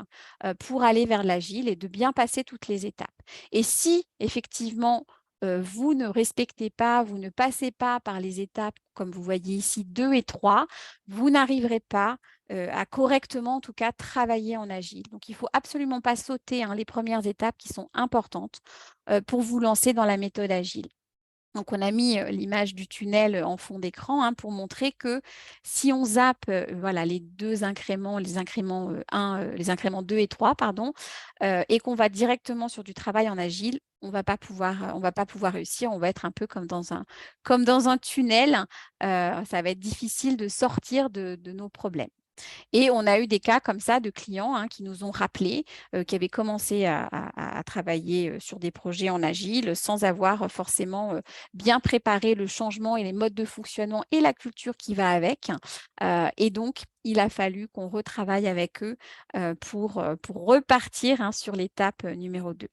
pour aller vers l'agile et de bien passer toutes les étapes. Et si effectivement, vous ne respectez pas, vous ne passez pas par les étapes, comme vous voyez ici, 2 et 3, vous n'arriverez pas à correctement, en tout cas, travailler en agile. Donc, il ne faut absolument pas sauter les premières étapes qui sont importantes pour vous lancer dans la méthode agile. Donc, on a mis l'image du tunnel en fond d'écran pour montrer que si on zappe les deux incréments, les incréments 2 et 3, et qu'on va directement sur du travail en agile, on ne va pas pouvoir réussir. On va être un peu comme dans un tunnel. Ça va être difficile de sortir de nos problèmes. Et on a eu des cas comme ça de clients qui nous ont rappelé, qui avaient commencé à travailler sur des projets en agile sans avoir forcément bien préparé le changement et les modes de fonctionnement et la culture qui va avec. Et donc, il a fallu qu'on retravaille avec eux pour repartir sur l'étape numéro 2.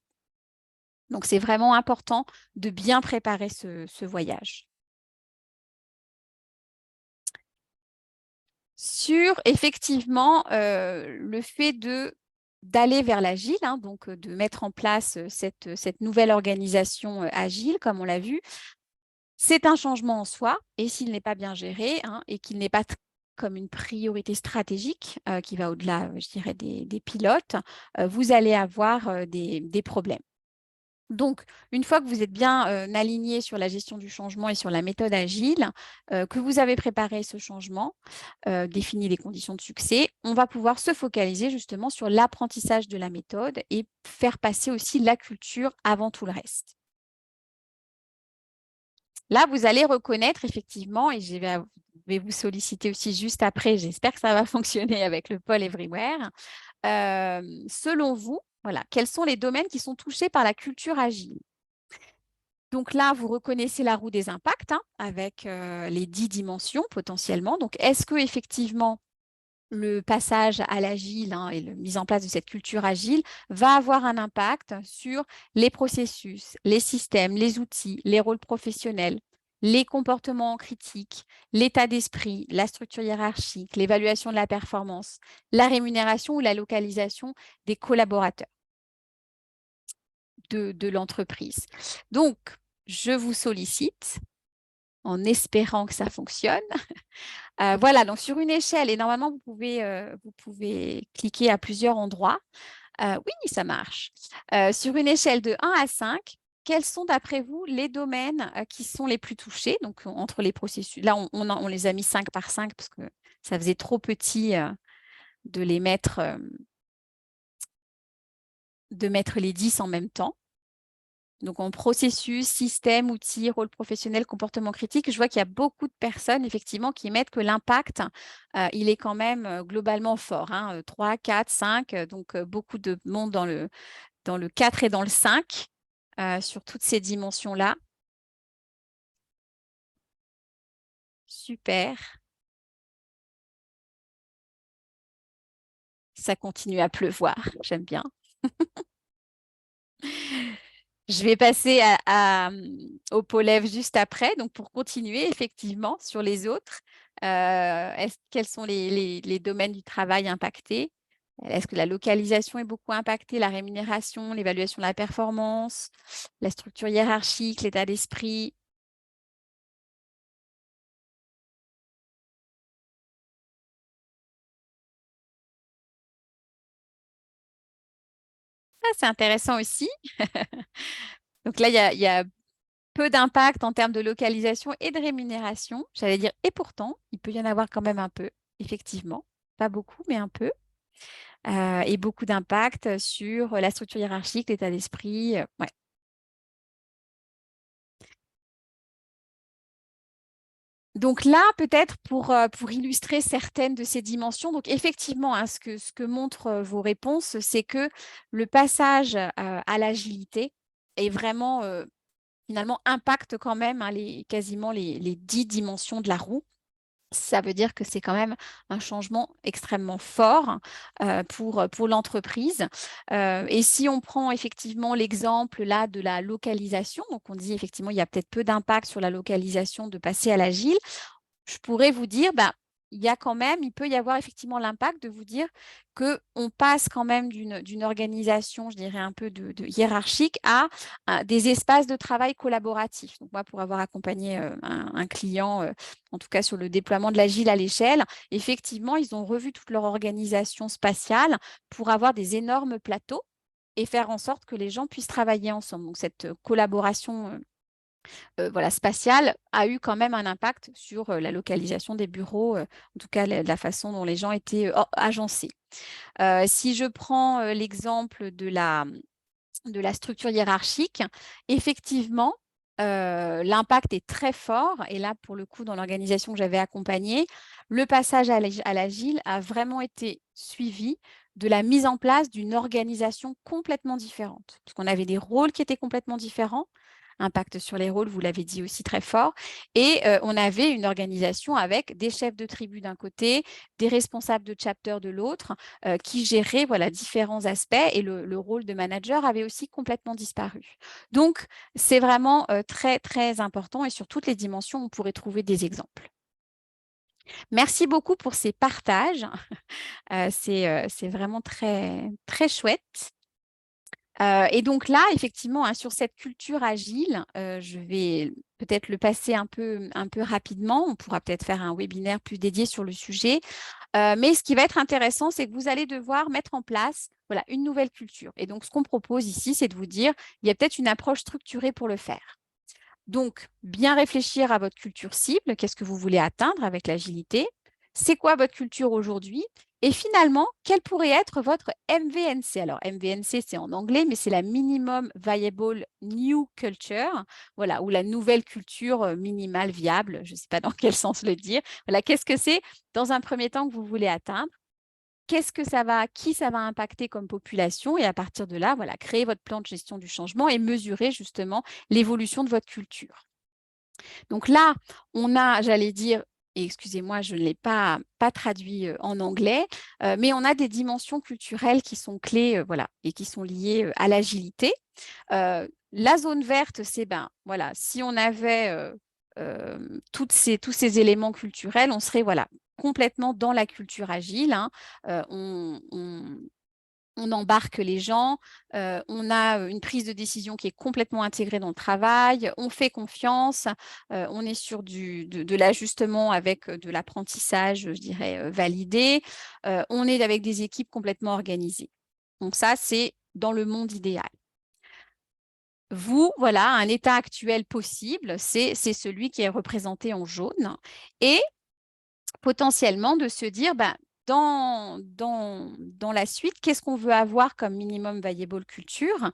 Donc, c'est vraiment important de bien préparer ce voyage. Sur effectivement le fait d'aller vers l'agile, donc de mettre en place cette nouvelle organisation agile, comme on l'a vu, c'est un changement en soi, et s'il n'est pas bien géré et qu'il n'est pas comme une priorité stratégique qui va au-delà, je dirais, des pilotes, vous allez avoir des problèmes. Donc, une fois que vous êtes bien aligné sur la gestion du changement et sur la méthode agile, que vous avez préparé ce changement, défini les conditions de succès, on va pouvoir se focaliser justement sur l'apprentissage de la méthode et faire passer aussi la culture avant tout le reste. Là, vous allez reconnaître effectivement, et je vais vous solliciter aussi juste après, j'espère que ça va fonctionner avec le Pôle Everywhere. Selon vous, quels sont les domaines qui sont touchés par la culture agile? Donc là, vous reconnaissez la roue des impacts avec les 10 dimensions potentiellement. Donc, est-ce que effectivement le passage à l'agile et la mise en place de cette culture agile va avoir un impact sur les processus, les systèmes, les outils, les rôles professionnels, les comportements critiques, l'état d'esprit, la structure hiérarchique, l'évaluation de la performance, la rémunération ou la localisation des collaborateurs de l'entreprise. Donc, je vous sollicite en espérant que ça fonctionne. Voilà, donc sur une échelle, et normalement, vous pouvez cliquer à plusieurs endroits. Oui, ça marche. Sur une échelle de 1 à 5, quels sont d'après vous les domaines qui sont les plus touchés? Donc, entre les processus. Là, on les a mis 5 par 5 parce que ça faisait trop petit de les mettre, de mettre les 10 en même temps. Donc, en processus, système, outils, rôle professionnel, comportement critique, je vois qu'il y a beaucoup de personnes, effectivement, qui mettent que l'impact, il est quand même globalement fort. 3, 4, 5, donc beaucoup de monde dans le 4 et dans le 5, sur toutes ces dimensions-là. Super. Ça continue à pleuvoir, j'aime bien. Je vais passer au Polève juste après, donc pour continuer effectivement sur les autres. Quels sont les domaines du travail impactés? Est-ce que la localisation est beaucoup impactée, la rémunération, l'évaluation de la performance, la structure hiérarchique, l'état d'esprit? Ah, c'est intéressant aussi. Donc là, il y a peu d'impact en termes de localisation et de rémunération. J'allais dire, et pourtant, il peut y en avoir quand même un peu, effectivement. Pas beaucoup, mais un peu. Et beaucoup d'impact sur la structure hiérarchique, l'état d'esprit. Ouais. Donc là, peut-être pour illustrer certaines de ces dimensions, donc effectivement, ce que montrent vos réponses, c'est que le passage à l'agilité est vraiment, finalement, impacte quand même quasiment les 10 dimensions de la roue. Ça veut dire que c'est quand même un changement extrêmement fort pour l'entreprise. Et si on prend effectivement l'exemple là de la localisation, donc on dit effectivement il y a peut-être peu d'impact sur la localisation de passer à l'agile, je pourrais vous dire, il peut y avoir effectivement l'impact de vous dire qu'on passe quand même d'une organisation, je dirais un peu de hiérarchique, à des espaces de travail collaboratifs. Donc moi, pour avoir accompagné un client, en tout cas sur le déploiement de l'agile à l'échelle, effectivement, ils ont revu toute leur organisation spatiale pour avoir des énormes plateaux et faire en sorte que les gens puissent travailler ensemble. Donc cette collaboration voilà, spatiale a eu quand même un impact sur la localisation des bureaux, en tout cas la façon dont les gens étaient agencés. Si je prends l'exemple de la structure hiérarchique, effectivement, l'impact est très fort. Et là, pour le coup, dans l'organisation que j'avais accompagnée, le passage à l'agile a vraiment été suivi de la mise en place d'une organisation complètement différente. Parce qu'on avait des rôles qui étaient complètement différents. Impact sur les rôles, vous l'avez dit aussi très fort. Et on avait une organisation avec des chefs de tribu d'un côté, des responsables de chapter de l'autre, qui géraient voilà, différents aspects. Et le rôle de manager avait aussi complètement disparu. Donc, c'est vraiment très, très important. Et sur toutes les dimensions, on pourrait trouver des exemples. Merci beaucoup pour ces partages. C'est vraiment très, très chouette. Et donc là, effectivement, sur cette culture agile, je vais peut-être le passer un peu rapidement. On pourra peut-être faire un webinaire plus dédié sur le sujet. Mais ce qui va être intéressant, c'est que vous allez devoir mettre en place voilà, une nouvelle culture. Et donc, ce qu'on propose ici, c'est de vous dire, il y a peut-être une approche structurée pour le faire. Donc, bien réfléchir à votre culture cible. Qu'est-ce que vous voulez atteindre avec l'agilité? C'est quoi votre culture aujourd'hui? Et finalement, quel pourrait être votre MVNC? Alors, MVNC, c'est en anglais, mais c'est la Minimum Viable New Culture, voilà, ou la nouvelle culture minimale viable. Je ne sais pas dans quel sens le dire. Voilà, qu'est-ce que c'est dans un premier temps que vous voulez atteindre? Qui ça va impacter comme population? Et à partir de là, voilà, créer votre plan de gestion du changement et mesurer justement l'évolution de votre culture. Donc là, on a, j'allais dire, et excusez-moi, je ne l'ai pas traduit en anglais, mais on a des dimensions culturelles qui sont clés voilà, et qui sont liées à l'agilité. La zone verte, c'est voilà, si on avait tous ces éléments culturels, on serait voilà, complètement dans la culture agile. On embarque les gens, on a une prise de décision qui est complètement intégrée dans le travail, on fait confiance, on est sur de l'ajustement avec de l'apprentissage, je dirais, validé, on est avec des équipes complètement organisées. Donc ça, c'est dans le monde idéal. Vous, voilà, un état actuel possible, c'est celui qui est représenté en jaune. Et potentiellement de se dire, ben, dans la suite, qu'est-ce qu'on veut avoir comme minimum viable culture?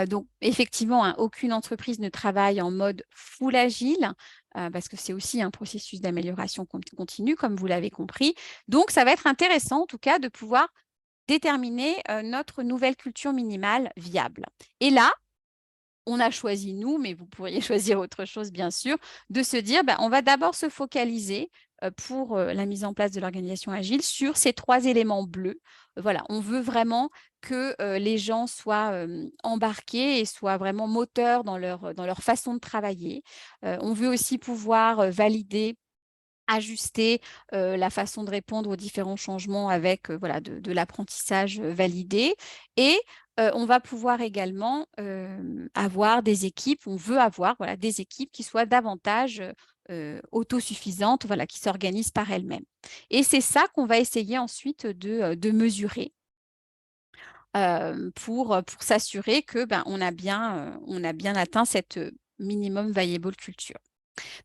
Donc, effectivement, hein, aucune entreprise ne travaille en mode full agile, parce que c'est aussi un processus d'amélioration continue, comme vous l'avez compris. Donc, ça va être intéressant, en tout cas, de pouvoir déterminer notre nouvelle culture minimale viable. Et là, on a choisi, nous, mais vous pourriez choisir autre chose, bien sûr, de se dire, ben, on va d'abord se focaliser pour la mise en place de l'organisation agile sur ces 3 éléments bleus. Voilà, on veut vraiment que les gens soient embarqués et soient vraiment moteurs dans leur façon de travailler. On veut aussi pouvoir valider, ajuster la façon de répondre aux différents changements avec voilà, de l'apprentissage validé. Et on va pouvoir également avoir des équipes, on veut avoir voilà, des équipes qui soient davantage autosuffisantes, voilà, qui s'organisent par elles-mêmes. Et c'est ça qu'on va essayer ensuite de mesurer pour s'assurer que ben, on a bien atteint cette minimum viable culture.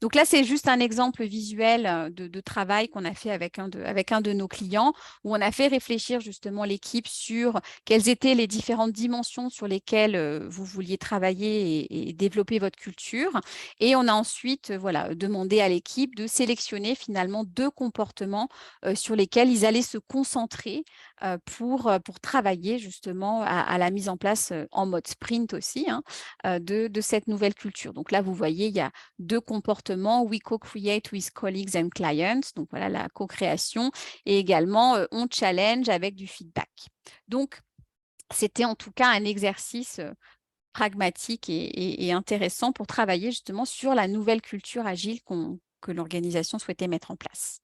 Donc là, c'est juste un exemple visuel de travail qu'on a fait avec un de nos clients, où on a fait réfléchir justement l'équipe sur quelles étaient les différentes dimensions sur lesquelles vous vouliez travailler et développer votre culture. Et on a ensuite voilà, demandé à l'équipe de sélectionner finalement 2 comportements sur lesquels ils allaient se concentrer pour travailler justement à la mise en place en mode sprint aussi hein, de cette nouvelle culture. Donc là, vous voyez, il y a 2 comportements, we co-create with colleagues and clients, donc voilà la co-création, et également on challenge avec du feedback. Donc, c'était en tout cas un exercice pragmatique et intéressant pour travailler justement sur la nouvelle culture agile que l'organisation souhaitait mettre en place.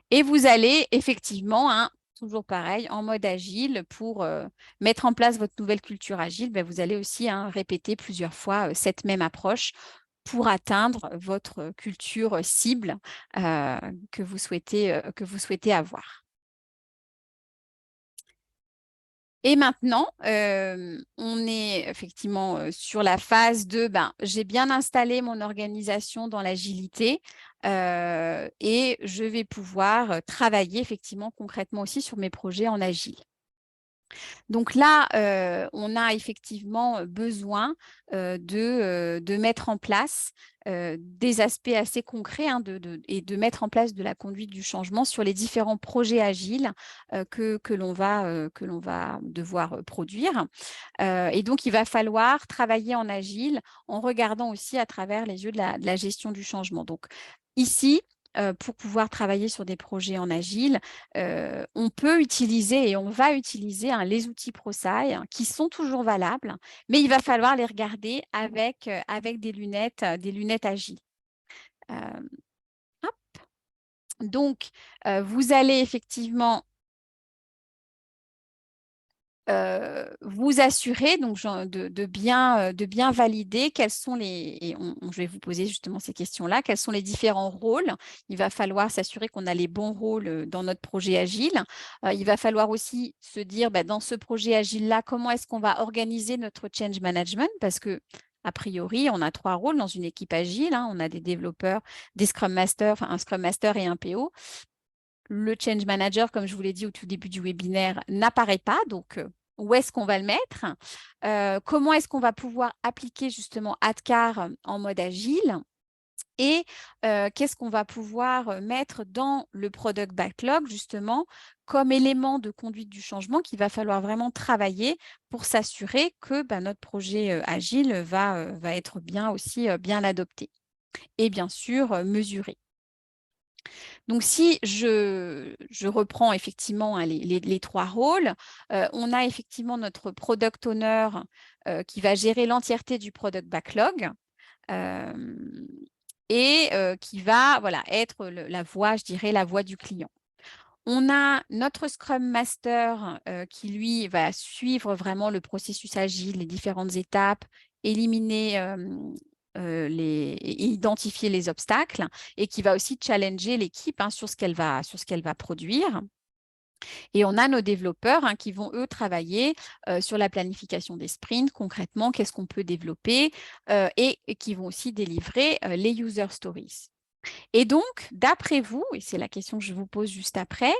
Et vous allez effectivement, hein, toujours pareil, en mode agile, pour mettre en place votre nouvelle culture agile, ben, vous allez aussi hein, répéter plusieurs fois cette même approche pour atteindre votre culture cible que vous souhaitez avoir. Et maintenant, on est effectivement sur la phase de ben, j'ai bien installé mon organisation dans l'agilité et je vais pouvoir travailler effectivement concrètement aussi sur mes projets en agile. Donc là, on a effectivement besoin de mettre en place des aspects assez concrets hein, et de mettre en place de la conduite du changement sur les différents projets agiles que l'on va devoir produire. Et donc, il va falloir travailler en agile en regardant aussi à travers les yeux de la gestion du changement. Donc, ici, pour pouvoir travailler sur des projets en agile, on peut utiliser et on va utiliser hein, les outils ProSci hein, qui sont toujours valables, mais il va falloir les regarder avec des lunettes agiles. Donc, vous allez effectivement vous assurer donc, de bien valider quels sont et je vais vous poser justement ces questions-là, quels sont les différents rôles. Il va falloir s'assurer qu'on a les bons rôles dans notre projet agile. Il va falloir aussi se dire, bah, dans ce projet agile-là, comment est-ce qu'on va organiser notre change management? Parce que a priori, on a 3 rôles dans une équipe agile. Hein. On a des développeurs, des Scrum Masters, enfin un Scrum Master et un PO. Le Change Manager, comme je vous l'ai dit au tout début du webinaire, n'apparaît pas. Donc, où est-ce qu'on va le mettre? Comment est-ce qu'on va pouvoir appliquer justement ADKAR en mode agile? Et qu'est-ce qu'on va pouvoir mettre dans le Product Backlog, justement, comme élément de conduite du changement qu'il va falloir vraiment travailler pour s'assurer que bah, notre projet agile va être bien aussi bien adopté. Et bien sûr, mesuré. Donc, si je reprends effectivement hein, les 3 rôles, on a effectivement notre Product Owner qui va gérer l'entièreté du Product Backlog et qui va voilà, être la voix, je dirais, la voix du client. On a notre Scrum Master qui, lui, va suivre vraiment le processus agile, les différentes étapes, éliminer et identifier les obstacles et qui va aussi challenger l'équipe hein, sur ce qu'elle va produire. Et on a nos développeurs qui vont, eux, travailler sur la planification des sprints, concrètement, qu'est-ce qu'on peut développer et qui vont aussi délivrer les user stories. Et donc, d'après vous, et c'est la question que je vous pose juste après,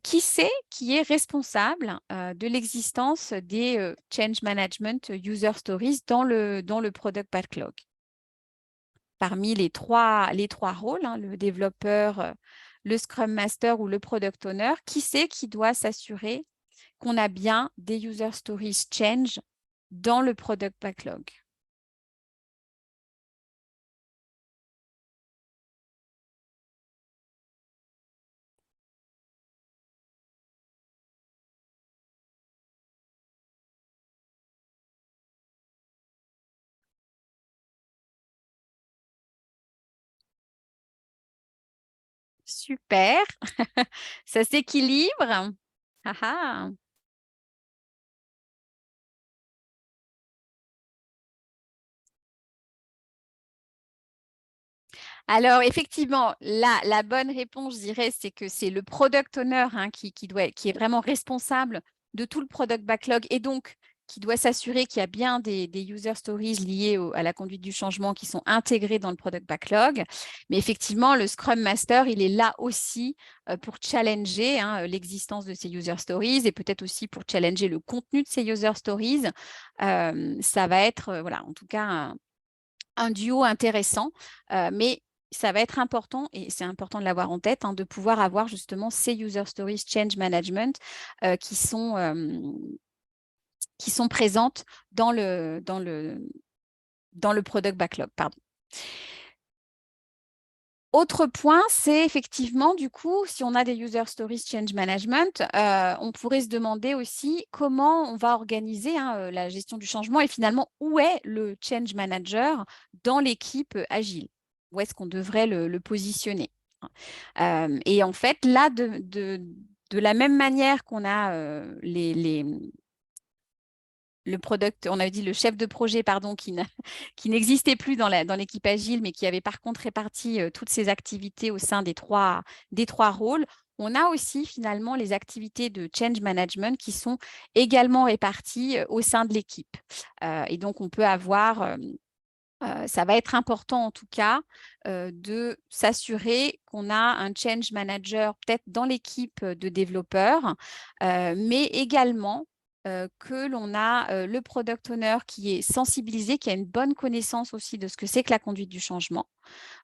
qui c'est qui est responsable de l'existence des change management user stories dans le product backlog? Parmi les trois rôles, le développeur, le Scrum Master ou le Product Owner, qui c'est qui doit s'assurer qu'on a bien des user stories change dans le product backlog? Super, ça s'équilibre. Ah ah. Alors, effectivement, la bonne réponse, je dirais, c'est que c'est le product owner qui est vraiment responsable de tout le product backlog et donc qui doit s'assurer qu'il y a bien des user stories liées à la conduite du changement qui sont intégrées dans le product backlog. Mais effectivement, le Scrum Master, il est là aussi pour challenger l'existence de ces user stories et peut-être aussi pour challenger le contenu de ces user stories. Ça va être, voilà, en tout cas, un duo intéressant, mais ça va être important, et c'est important de l'avoir en tête, de pouvoir avoir justement ces user stories change management qui sont présentes dans le product backlog. Pardon. Autre point, c'est effectivement, du coup, si on a des user stories change management, on pourrait se demander aussi comment on va organiser la gestion du changement et finalement, où est le change manager dans l'équipe agile? Où est-ce qu'on devrait le positionner? Et en fait, là, de la même manière qu'on a le product, on avait dit le chef de projet, pardon, qui n'existait plus dans l'équipe agile, mais qui avait par contre réparti toutes ses activités au sein des trois rôles. On a aussi finalement les activités de change management qui sont également réparties au sein de l'équipe. Et donc, on peut avoir, ça va être important en tout cas de s'assurer qu'on a un change manager peut-être dans l'équipe de développeurs, mais également que l'on a le product owner qui est sensibilisé, qui a une bonne connaissance aussi de ce que c'est que la conduite du changement.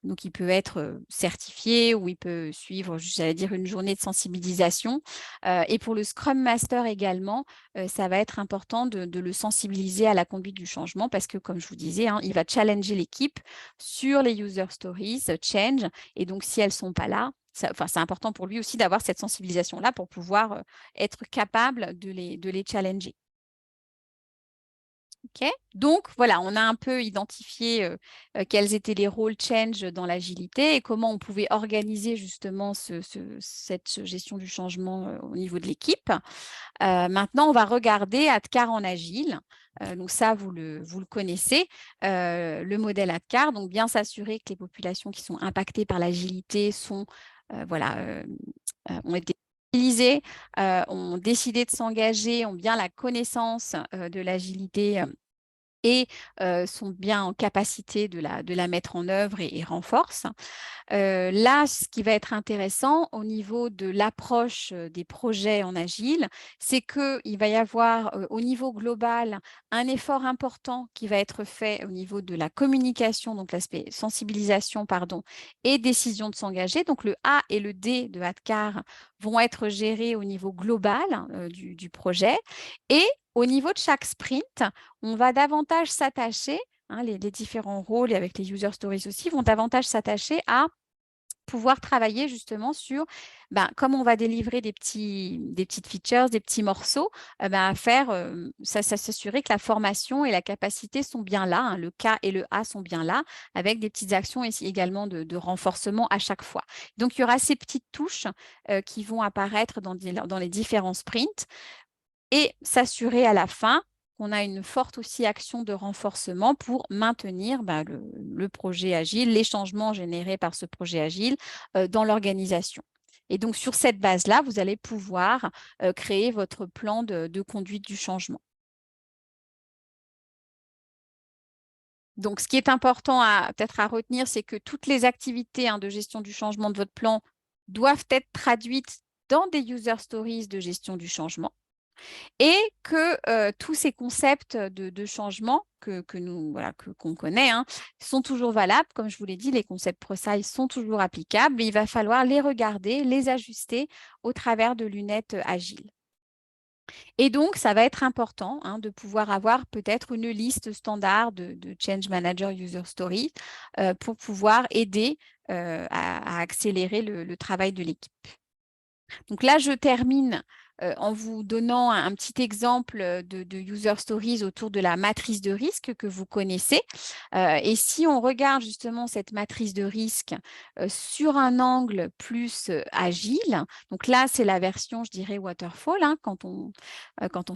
Donc, il peut être certifié ou il peut suivre, j'allais dire, une journée de sensibilisation. Et pour le Scrum Master également, ça va être important de le sensibiliser à la conduite du changement parce que, comme je vous disais, il va challenger l'équipe sur les user stories, change. Et donc, si elles ne sont pas là, c'est important pour lui aussi d'avoir cette sensibilisation-là pour pouvoir être capable de les challenger. OK. Donc, voilà, on a un peu identifié quels étaient les rôles change dans l'agilité et comment on pouvait organiser justement cette gestion du changement au niveau de l'équipe. Maintenant, on va regarder ADKAR en agile. Donc ça, vous le connaissez, le modèle ADKAR. Donc, bien s'assurer que les populations qui sont impactées par l'agilité sont, ont été utilisées, ont décidé de s'engager, ont bien la connaissance de l'agilité et sont bien en capacité de la mettre en œuvre et renforcent. Là, ce qui va être intéressant au niveau de l'approche des projets en agile, c'est qu'il va y avoir au niveau global un effort important qui va être fait au niveau de la communication, donc l'aspect sensibilisation, pardon, et décision de s'engager. Donc, le A et le D de ADKAR vont être gérés au niveau global du projet. Et au niveau de chaque sprint, on va davantage s'attacher, les différents rôles et avec les user stories aussi, vont davantage s'attacher à pouvoir travailler justement sur, comme on va délivrer des petites features, des petits morceaux, à faire, s'assurer que la formation et la capacité sont bien là, le K et le A sont bien là, avec des petites actions également de renforcement à chaque fois. Donc, il y aura ces petites touches qui vont apparaître dans les différents sprints et s'assurer à la fin qu'on a une forte aussi action de renforcement pour maintenir le projet agile, les changements générés par ce projet agile dans l'organisation. Et donc, sur cette base-là, vous allez pouvoir créer votre plan de conduite du changement. Donc, ce qui est important peut-être à retenir, c'est que toutes les activités de gestion du changement de votre plan doivent être traduites dans des user stories de gestion du changement et que tous ces concepts de changement qu'on connaît sont toujours valables. Comme je vous l'ai dit, les concepts ProSci sont toujours applicables et il va falloir les regarder, les ajuster au travers de lunettes agiles. Et donc, ça va être important de pouvoir avoir peut-être une liste standard de Change Manager User Stories pour pouvoir aider à accélérer le travail de l'équipe. Donc là, je termine en vous donnant un petit exemple de User Stories autour de la matrice de risque que vous connaissez. Et si on regarde justement cette matrice de risque sur un angle plus agile, donc là, c'est la version, je dirais, waterfall, quand on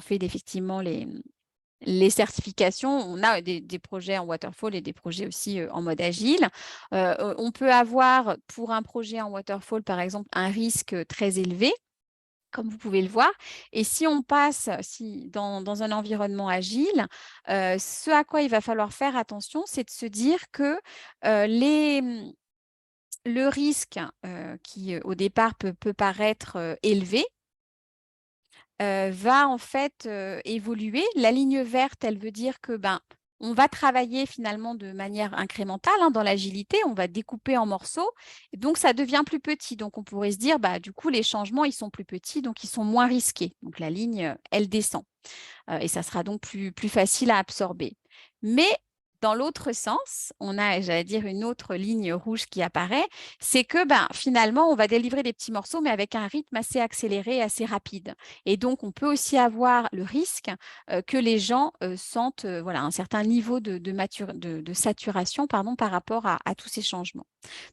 fait effectivement les certifications, on a des projets en waterfall et des projets aussi en mode agile. On peut avoir pour un projet en waterfall, par exemple, un risque très élevé, comme vous pouvez le voir. Et si on passe dans un environnement agile, ce à quoi il va falloir faire attention, c'est de se dire que le risque qui, au départ, peut paraître élevé, va en fait évoluer. La ligne verte, elle veut dire que on va travailler finalement de manière incrémentale dans l'agilité, on va découper en morceaux, et donc ça devient plus petit. Donc on pourrait se dire, du coup, les changements, ils sont plus petits, donc ils sont moins risqués. Donc la ligne, elle descend. Et ça sera donc plus facile à absorber. Mais dans l'autre sens, on a, j'allais dire, une autre ligne rouge qui apparaît, c'est que finalement, on va délivrer des petits morceaux, mais avec un rythme assez accéléré, assez rapide. Et donc, on peut aussi avoir le risque que les gens sentent un certain niveau de saturation par rapport à tous ces changements.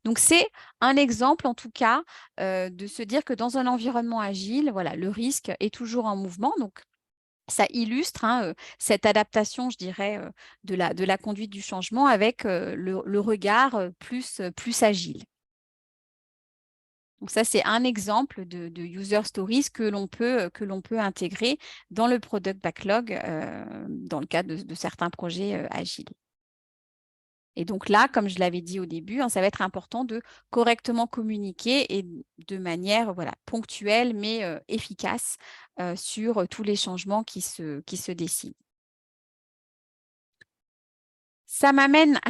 Donc, c'est un exemple, en tout cas, de se dire que dans un environnement agile, le risque est toujours en mouvement. Donc, ça illustre cette adaptation, je dirais, de la conduite du changement avec le regard plus agile. Donc ça, c'est un exemple de user stories que l'on peut intégrer dans le product backlog dans le cadre de certains projets agiles. Et donc là, comme je l'avais dit au début, ça va être important de correctement communiquer et de manière ponctuelle mais efficace sur tous les changements qui se décident. Ça m'amène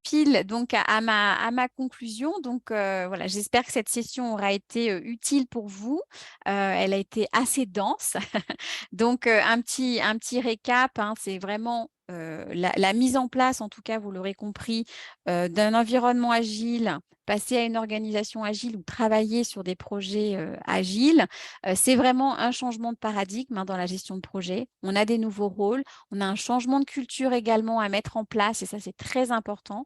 pile donc à ma conclusion. Donc j'espère que cette session aura été utile pour vous. Elle a été assez dense. Donc un petit récap, c'est vraiment la mise en place, en tout cas, vous l'aurez compris, d'un environnement agile, passer à une organisation agile ou travailler sur des projets agiles. C'est vraiment un changement de paradigme dans la gestion de projet. On a des nouveaux rôles, on a un changement de culture également à mettre en place et ça, c'est très important.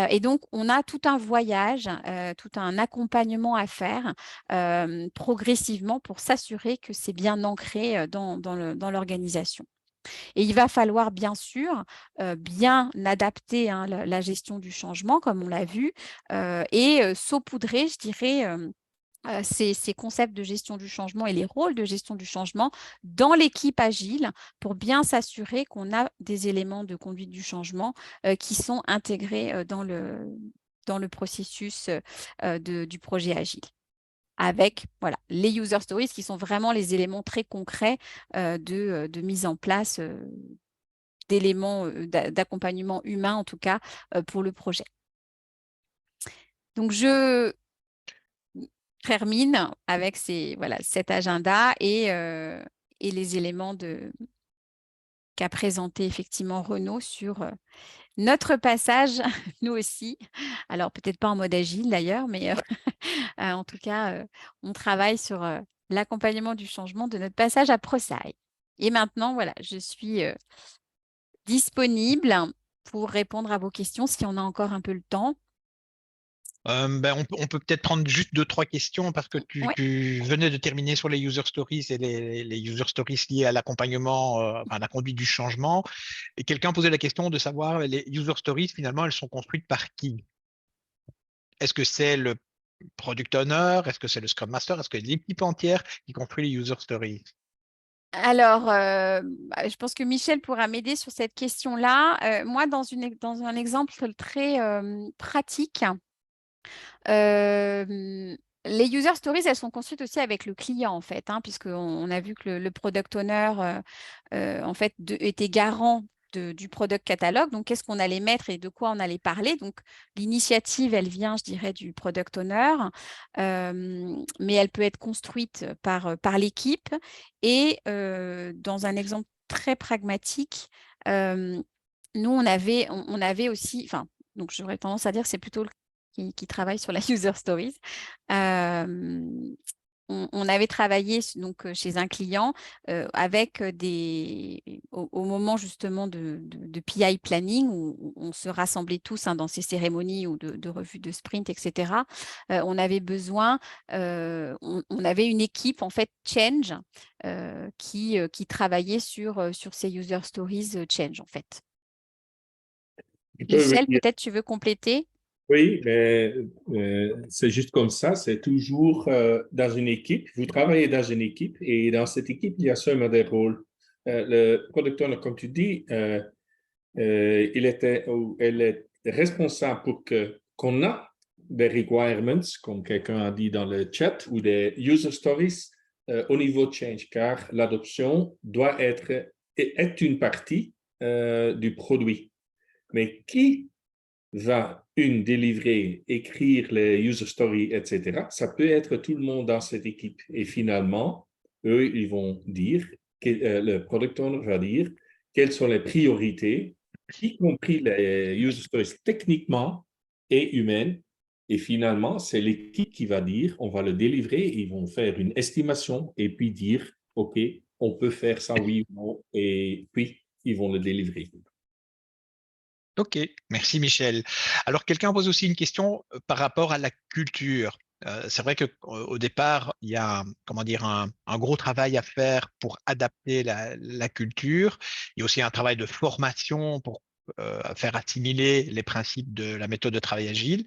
Et donc, on a tout un voyage, tout un accompagnement à faire progressivement pour s'assurer que c'est bien ancré dans l'organisation. Et il va falloir bien sûr bien adapter la gestion du changement, comme on l'a vu, et saupoudrer, je dirais, ces concepts de gestion du changement et les rôles de gestion du changement dans l'équipe agile pour bien s'assurer qu'on a des éléments de conduite du changement qui sont intégrés dans le processus du projet agile. Avec les user stories qui sont vraiment les éléments très concrets de mise en place d'éléments d'accompagnement humain, en tout cas, pour le projet. Donc, je termine avec cet agenda et les éléments qu'a présenté effectivement Renaud sur notre passage, nous aussi. Alors, peut-être pas en mode agile d'ailleurs, mais en tout cas, on travaille sur l'accompagnement du changement de notre passage à ProSci. Et maintenant, je suis disponible pour répondre à vos questions si on a encore un peu le temps. On peut peut-être prendre juste 2-3 questions parce que Ouais. tu venais de terminer sur les user stories et les user stories liées à l'accompagnement, à la conduite du changement. Et quelqu'un posait la question de savoir les user stories, finalement, elles sont construites par qui? Est-ce que c'est le product owner? Est-ce que c'est le Scrum Master? Est-ce que c'est l'équipe entière qui construit les user stories? Alors, je pense que Michel pourra m'aider sur cette question-là. Moi, dans un exemple très pratique, les user stories, elles sont construites aussi avec le client, en fait, hein, puisqu'on a vu que le product owner, en fait, était garant du product catalogue. Donc, qu'est-ce qu'on allait mettre et de quoi on allait parler? Donc, l'initiative, elle vient, je dirais, du product owner, mais elle peut être construite par l'équipe. Et dans un exemple très pragmatique, nous, on avait aussi, enfin, donc j'aurais tendance à dire que c'est plutôt qui travaille sur la user stories. Euh, on avait travaillé donc chez un client avec au moment justement de PI planning où on se rassemblait tous dans ces cérémonies ou de revue de sprint, etc. On avait besoin, on avait une équipe en fait change qui travaillait sur ces user stories change en fait. Tu peux Michel, venir. peut-être tu veux compléter? Oui, mais c'est juste comme ça. C'est toujours dans une équipe. Vous travaillez dans une équipe et dans cette équipe, il y a seulement des rôles. Le product owner, comme tu dis, elle est responsable pour qu'on a des requirements, comme quelqu'un a dit dans le chat, ou des user stories au niveau change, car l'adoption doit est une partie du produit. Mais qui va délivrer, écrire les user stories, etc. Ça peut être tout le monde dans cette équipe. Et finalement, eux, ils vont dire, le product owner va dire quelles sont les priorités, y compris les user stories techniquement et humaines. Et finalement, c'est l'équipe qui va dire, on va le délivrer, ils vont faire une estimation et puis dire, OK, on peut faire ça, oui ou non, et puis ils vont le délivrer. Ok, merci Michel. Alors, quelqu'un pose aussi une question par rapport à la culture. C'est vrai qu'au départ, il y a comment dire, un gros travail à faire pour adapter la culture. Il y a aussi un travail de formation pour faire assimiler les principes de la méthode de travail agile.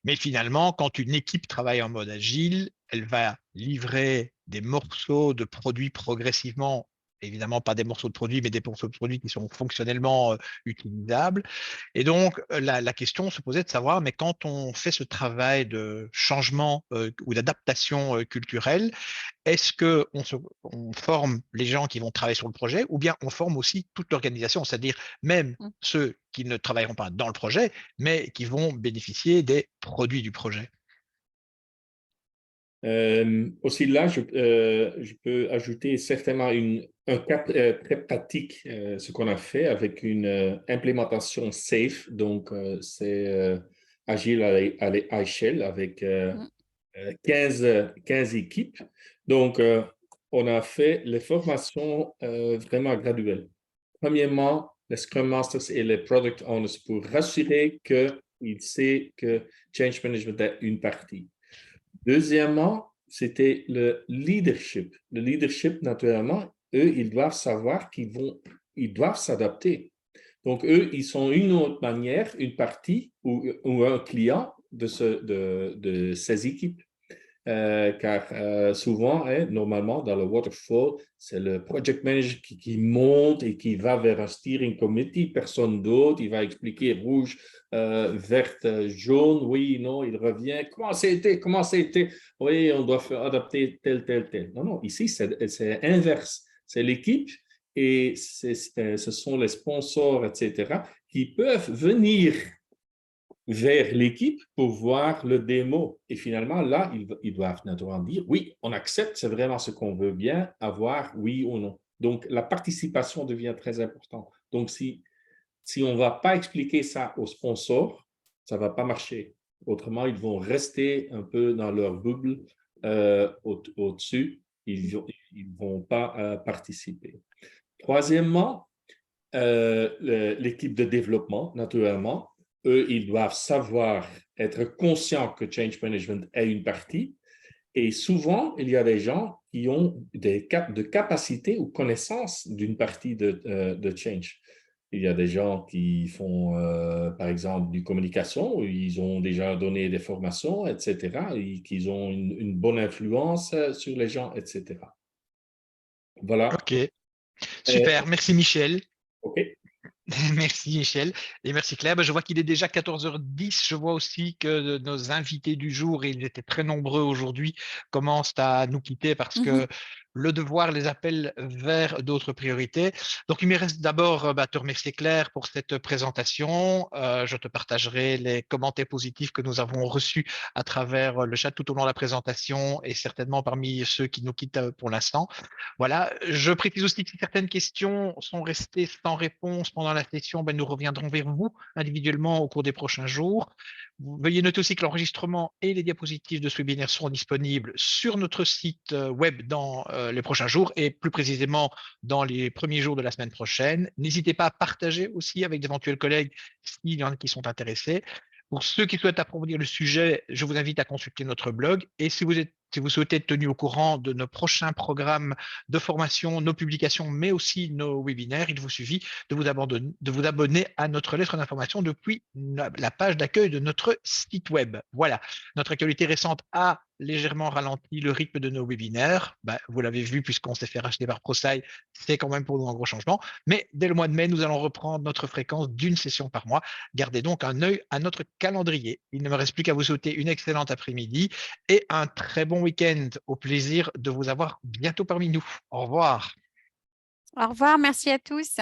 Mais finalement, quand une équipe travaille en mode agile, elle va livrer des morceaux de produits progressivement, évidemment pas des morceaux de produits, mais des morceaux de produits qui sont fonctionnellement utilisables. Et donc, la question se posait de savoir, mais quand on fait ce travail de changement ou d'adaptation culturelle, est-ce on forme les gens qui vont travailler sur le projet ou bien on forme aussi toute l'organisation, c'est-à-dire même Mm. ceux qui ne travailleront pas dans le projet, mais qui vont bénéficier des produits du projet? Aussi là, je peux ajouter certainement un cas très pratique, ce qu'on a fait avec une implémentation SAFe. Donc, c'est agile à l'échelle avec Mm. 15 équipes. Donc, on a fait les formations vraiment graduelles. Premièrement, les Scrum Masters et les Product Owners pour rassurer qu'ils savent que Change Management est une partie. Deuxièmement, c'était le leadership. Le leadership, naturellement, eux, ils doivent savoir ils doivent s'adapter. Donc, eux, ils sont une autre manière, une partie ou un client de ces équipes. Car souvent, normalement, dans le waterfall, c'est le project manager qui monte et qui va vers un steering committee, personne d'autre, il va expliquer rouge, verte, jaune, oui, non, il revient, comment c'était, oui, on doit faire adapter tel. Non, non, ici, c'est inverse, c'est l'équipe et ce sont les sponsors, etc., qui peuvent venir vers l'équipe pour voir le démo. Et finalement, là, ils doivent naturellement dire, oui, on accepte, c'est vraiment ce qu'on veut bien avoir, oui ou non. Donc, la participation devient très importante. Donc, si on ne va pas expliquer ça aux sponsors, ça ne va pas marcher. Autrement, ils vont rester un peu dans leur bubble au-dessus. Ils ne vont pas participer. Troisièmement, l'équipe de développement, naturellement, eux, ils doivent savoir être conscients que change management est une partie. Et souvent, il y a des gens qui ont de capacités ou connaissances d'une partie de change. Il y a des gens qui font, par exemple, du communication, ils ont déjà donné des formations, etc., et qu'ils ont une bonne influence sur les gens, etc. Voilà. Ok, super. Merci Michel. OK. Merci Michel et merci Claire. Ben, je vois qu'il est déjà 14h10. Je vois aussi que nos invités du jour, et ils étaient très nombreux aujourd'hui, commencent à nous quitter parce que le devoir les appelle vers d'autres priorités. Donc, il me reste d'abord te remercier Claire pour cette présentation. Je te partagerai les commentaires positifs que nous avons reçus à travers le chat tout au long de la présentation et certainement parmi ceux qui nous quittent pour l'instant. Voilà, je précise aussi que si certaines questions sont restées sans réponse pendant la session, ben, nous reviendrons vers vous individuellement au cours des prochains jours. Veuillez noter aussi que l'enregistrement et les diapositives de ce webinaire seront disponibles sur notre site web dans les prochains jours et plus précisément dans les premiers jours de la semaine prochaine. N'hésitez pas à partager aussi avec d'éventuels collègues s'il y en a qui sont intéressés. Pour ceux qui souhaitent approfondir le sujet, je vous invite à consulter notre blog. Et si vous souhaitez être tenu au courant de nos prochains programmes de formation, nos publications, mais aussi nos webinaires, il vous suffit de vous abonner à notre lettre d'information depuis la page d'accueil de notre site web. Voilà, notre actualité récente a légèrement ralenti le rythme de nos webinaires. Vous l'avez vu, puisqu'on s'est fait racheter par ProSci, c'est quand même pour nous un gros changement. Mais dès le mois de mai, nous allons reprendre notre fréquence d'une session par mois. Gardez donc un œil à notre calendrier. Il ne me reste plus qu'à vous souhaiter une excellente après-midi et un très bon week-end. Au plaisir de vous avoir bientôt parmi nous. Au revoir. Au revoir, merci à tous.